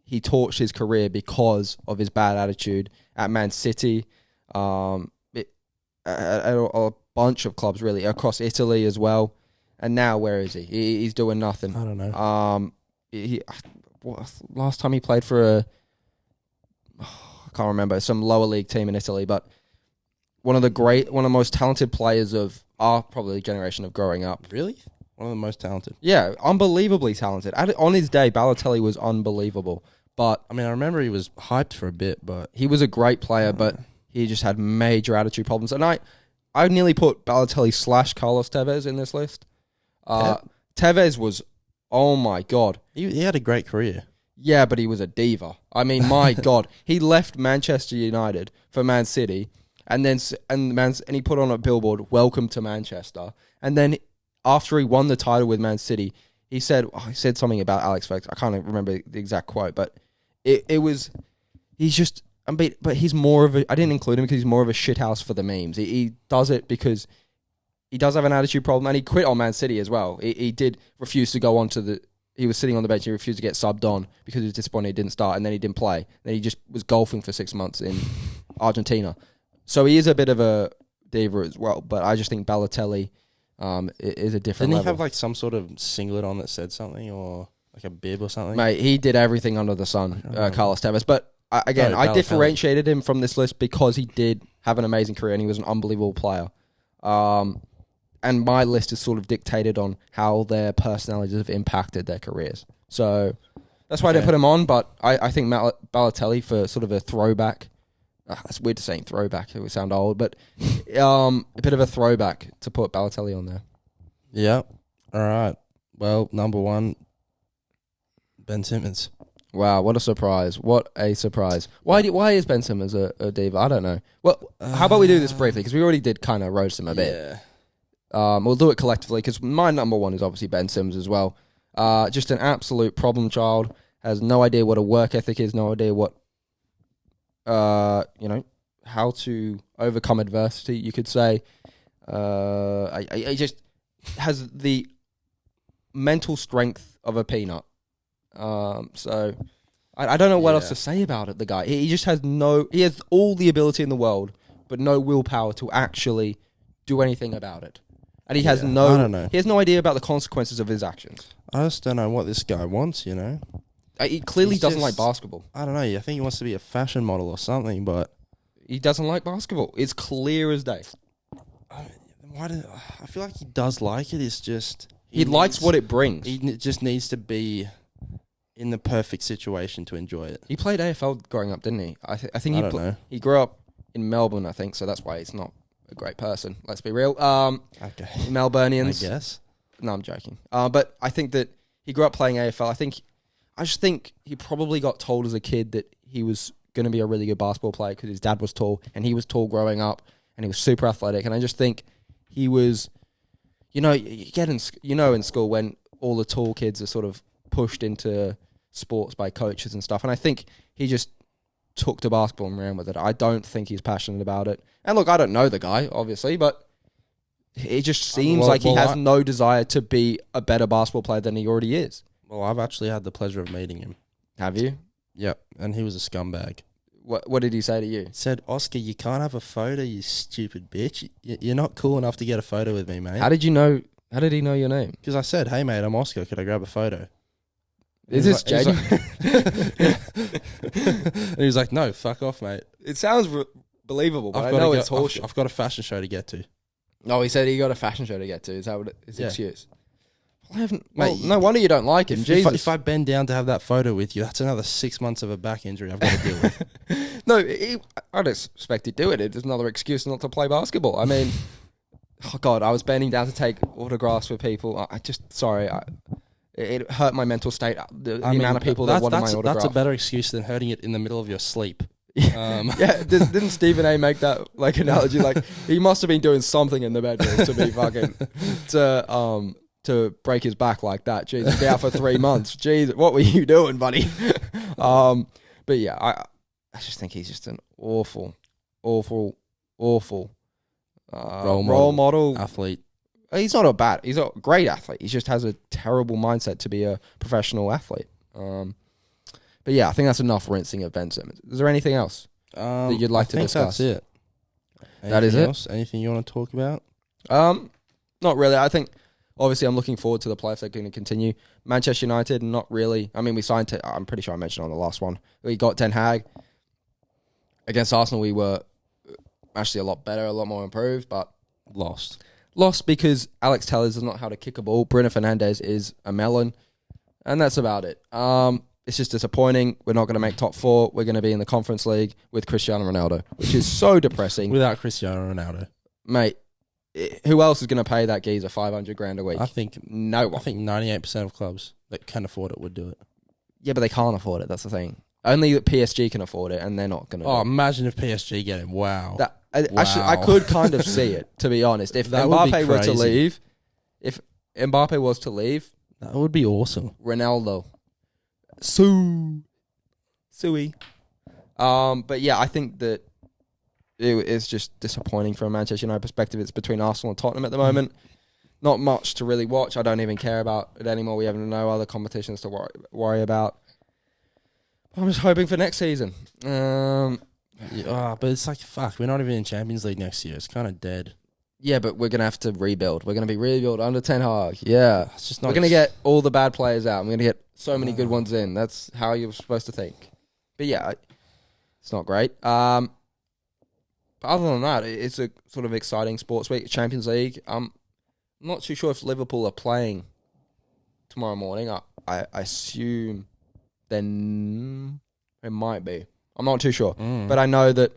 Speaker 2: he torched his career because of his bad attitude at Man City, at a bunch of clubs really across Italy as well. And now where is he? He's doing nothing.
Speaker 1: I don't know.
Speaker 2: Last time he played for I can't remember, some lower league team in Italy, but one of the most talented players of our probably generation of growing up.
Speaker 1: Really? One of the most talented?
Speaker 2: Yeah, unbelievably talented. On his day, Balotelli was unbelievable. But
Speaker 1: I mean, I remember he was hyped for a bit, but...
Speaker 2: He was a great player, but he just had major attitude problems. And I nearly put Balotelli / Carlos Tevez in this list. Tevez was, oh my God.
Speaker 1: He had a great career.
Speaker 2: Yeah, but he was a diva. I mean, my God, he left Manchester United for Man City, and he put on a billboard, "Welcome to Manchester." And then after he won the title with Man City, he said something about Alex Ferguson. I can't remember the exact quote, but but he's more of a. I didn't include him because he's more of a shithouse for the memes. He does it because he does have an attitude problem, and he quit on Man City as well. He did refuse to go on to the. He was sitting on the bench. He refused to get subbed on because he was disappointed he didn't start, and then he didn't play. Then he just was golfing for 6 months in Argentina. So he is a bit of a diva as well. But I just think Balotelli is a different level.
Speaker 1: Didn't he have like some sort of singlet on that said something, or like a bib or something?
Speaker 2: Mate, he did everything under the sun, Carlos Tevez. But I differentiated him from this list because he did have an amazing career and he was an unbelievable player. And my list is sort of dictated on how their personalities have impacted their careers. So that's why I didn't put him on, but I think Balotelli for sort of a throwback. That's weird to say throwback. It would sound old, but a bit of a throwback to put Balotelli on there.
Speaker 1: Yeah. All right. Well, number 1, Ben Simmons.
Speaker 2: Wow, what a surprise. What a surprise. Why is Ben Simmons a diva? I don't know. Well, how about we do this briefly? Because we already did kind of roast him a bit.
Speaker 1: Yeah.
Speaker 2: We'll do it collectively because my number 1 is obviously Ben Simmons as well. Just an absolute problem child. Has no idea what a work ethic is. No idea what, how to overcome adversity. You could say. I just has the mental strength of a peanut. So I don't know what else to say about it. The guy, he just has he has all the ability in the world, but no willpower to actually do anything about it. And he has
Speaker 1: I don't know.
Speaker 2: He has no idea about the consequences of his actions.
Speaker 1: I just don't know what this guy wants, you know?
Speaker 2: He clearly doesn't like basketball.
Speaker 1: I don't know. I think he wants to be a fashion model or something, but...
Speaker 2: He doesn't like basketball. It's clear as day.
Speaker 1: I feel like he does like it. It's just...
Speaker 2: He likes what it brings.
Speaker 1: He just needs to be in the perfect situation to enjoy it.
Speaker 2: He played AFL growing up, didn't he? I think
Speaker 1: I don't know.
Speaker 2: He grew up in Melbourne, I think, so that's why he's not a great person. Let's be real.
Speaker 1: Okay.
Speaker 2: Melburnians.
Speaker 1: I guess.
Speaker 2: No, I'm joking. But I think that he grew up playing AFL. I just think he probably got told as a kid that he was going to be a really good basketball player because his dad was tall and he was tall growing up and he was super athletic. And I just think he was, you get in school when all the tall kids are sort of pushed into sports by coaches and stuff. And I think he just took to basketball and ran with it. I don't think he's passionate about it. And look, I don't know the guy, obviously, but it just seems like he has no desire to be a better basketball player than he already is.
Speaker 1: Well, I've actually had the pleasure of meeting him.
Speaker 2: Have you?
Speaker 1: Yep, and he was a scumbag.
Speaker 2: What did he say to you?
Speaker 1: He said, Oscar, you can't have a photo, you stupid bitch. You're not cool enough to get a photo with me, mate.
Speaker 2: How did he know your name?
Speaker 1: Because I said, hey, mate, I'm Oscar. Could I grab a photo?
Speaker 2: Is this genuine?
Speaker 1: And he was like, no, fuck off, mate.
Speaker 2: It sounds believable, but I know it's horseshit.
Speaker 1: I've got a fashion show to get to.
Speaker 2: Oh, he said he got a fashion show to get to. Is that what his excuse? I haven't.
Speaker 1: Mate,
Speaker 2: well, no wonder you don't like him. Jesus.
Speaker 1: If I bend down to have that photo with you, that's another 6 months of a back injury I've got to deal with.
Speaker 2: No, I don't expect he'd do it. It's another excuse not to play basketball. I mean, oh God, I was bending down to take autographs with people. It hurt my mental state. The amount of people that wanted my autograph.
Speaker 1: That's a better excuse than hurting it in the middle of your sleep.
Speaker 2: Yeah, didn't Stephen A make that like analogy? Like he must have been doing something in the bedroom to be fucking to break his back like that. Jesus, be out for 3 months. Jesus, what were you doing, buddy? But yeah, I just think he's just an awful role model
Speaker 1: athlete.
Speaker 2: He's not he's a great athlete. He just has a terrible mindset to be a professional athlete. But yeah, I think that's enough rinsing of Ben Simmons. Is there anything else that you'd like to discuss?
Speaker 1: That's it.
Speaker 2: That is it?
Speaker 1: Anything you want to talk about?
Speaker 2: Not really. I think obviously I'm looking forward to the playoffs that are going to continue. Manchester United, not really. I mean, we signed I'm pretty sure I mentioned on the last one. We got Ten Hag. Against Arsenal, we were actually a lot better, a lot more improved, but
Speaker 1: lost.
Speaker 2: Lost because Alex Telles does not know how to kick a ball. Bruno Fernandes is a melon. And that's about it. It's just disappointing. We're not going to make top 4. We're going to be in the Conference League with Cristiano Ronaldo, which is so depressing.
Speaker 1: Without Cristiano Ronaldo.
Speaker 2: Mate, who else is going to pay that geezer 500 grand a week?
Speaker 1: I think
Speaker 2: no one.
Speaker 1: I think 98% of clubs that can afford it would do it.
Speaker 2: Yeah, but they can't afford it. That's the thing. Only PSG can afford it, and they're not going to.
Speaker 1: Oh, imagine if PSG get him. Wow.
Speaker 2: Actually, I could kind of see it, to be honest. If Mbappe were to leave,
Speaker 1: that would be awesome.
Speaker 2: Ronaldo. Suey. But yeah, I think that it's just disappointing from a Manchester United perspective. It's between Arsenal and Tottenham at the moment. Not much to really watch. I don't even care about it anymore. We have no other competitions to worry about. I'm just hoping for next season.
Speaker 1: But it's like, fuck, we're not even in Champions League next year. It's kind of dead.
Speaker 2: Yeah, but we're going to have to rebuild. We're going to be rebuilt under Ten Hag. Yeah.
Speaker 1: It's just not
Speaker 2: we're going to get all the bad players out. We're going to get so many good ones in. That's how you're supposed to think. But yeah, it's not great. But other than that, it's a sort of exciting sports week. Champions League. I'm not too sure if Liverpool are playing tomorrow morning. I assume then it might be. I'm not too sure. But I know that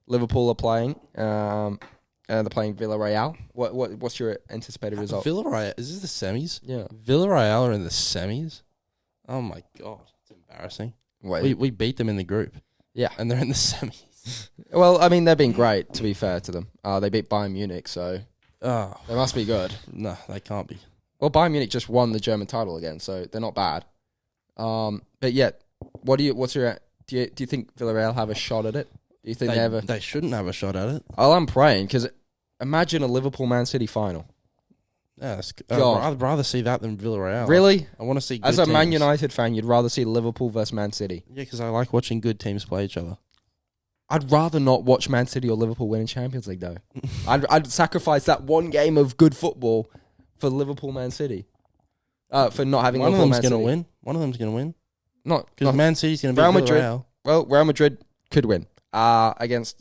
Speaker 2: Liverpool are playing. They're playing Villarreal. What's your anticipated result?
Speaker 1: Villarreal, is this the semis?
Speaker 2: Yeah.
Speaker 1: Villarreal are in the semis? Oh my God. It's embarrassing.
Speaker 2: Wait.
Speaker 1: We beat them in the group.
Speaker 2: Yeah.
Speaker 1: And they're in the semis.
Speaker 2: Well, I mean, they've been great, to be fair to them. They beat Bayern Munich, so
Speaker 1: they
Speaker 2: must be good.
Speaker 1: No, they can't be.
Speaker 2: Well, Bayern Munich just won the German title again, so they're not bad. But yeah, do you think Villarreal have a shot at it? Do you think
Speaker 1: they shouldn't have a shot at it?
Speaker 2: Oh, I'm praying, because imagine a Liverpool-Man City final.
Speaker 1: Yeah, I'd rather see that than Villarreal.
Speaker 2: Really?
Speaker 1: I want to see good
Speaker 2: As a
Speaker 1: teams.
Speaker 2: Man United fan, you'd rather see Liverpool versus Man City?
Speaker 1: Yeah, because I like watching good teams play each other.
Speaker 2: I'd rather not watch Man City or Liverpool win in Champions League, though. I'd sacrifice that one game of good football for Liverpool-Man City. For not having Liverpool Man City.
Speaker 1: One of them's going to win.
Speaker 2: Not
Speaker 1: because Man City's going to beat
Speaker 2: Real Madrid.
Speaker 1: Villarreal.
Speaker 2: Well, Real Madrid could win against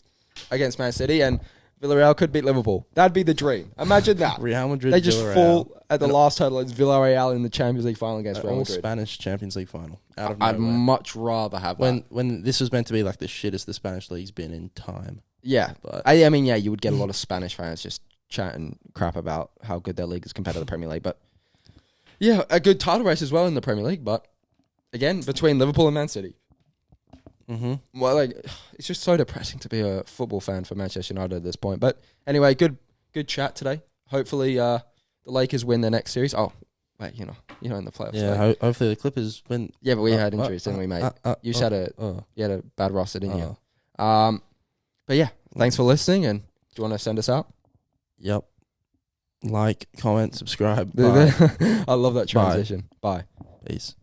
Speaker 2: Man City, and Villarreal could beat Liverpool. That'd be the dream. Imagine that.
Speaker 1: Real Madrid.
Speaker 2: They just fall at the last hurdle as Villarreal in the Champions League final against Real Madrid.
Speaker 1: Spanish Champions League final.
Speaker 2: I'd much rather have that.
Speaker 1: When this was meant to be like the shittest the Spanish league's been in time.
Speaker 2: Yeah, but I mean, yeah, you would get a lot of Spanish fans just chatting crap about how good their league is compared to the Premier League. But yeah, a good title race as well in the Premier League. But again, between Liverpool and Man City.
Speaker 1: Mm-hmm.
Speaker 2: Well, it's just so depressing to be a football fan for Manchester United at this point. But anyway, good chat today. Hopefully, the Lakers win their next series. Oh, wait, you're not in the playoffs.
Speaker 1: Yeah,
Speaker 2: so.
Speaker 1: hopefully the Clippers win.
Speaker 2: Yeah, but we had injuries, didn't we, mate? You had a bad roster, didn't you? But yeah, thanks for listening. And do you want to send us out?
Speaker 1: Yep. Like, comment, subscribe.
Speaker 2: I love that transition. Bye.
Speaker 1: Peace.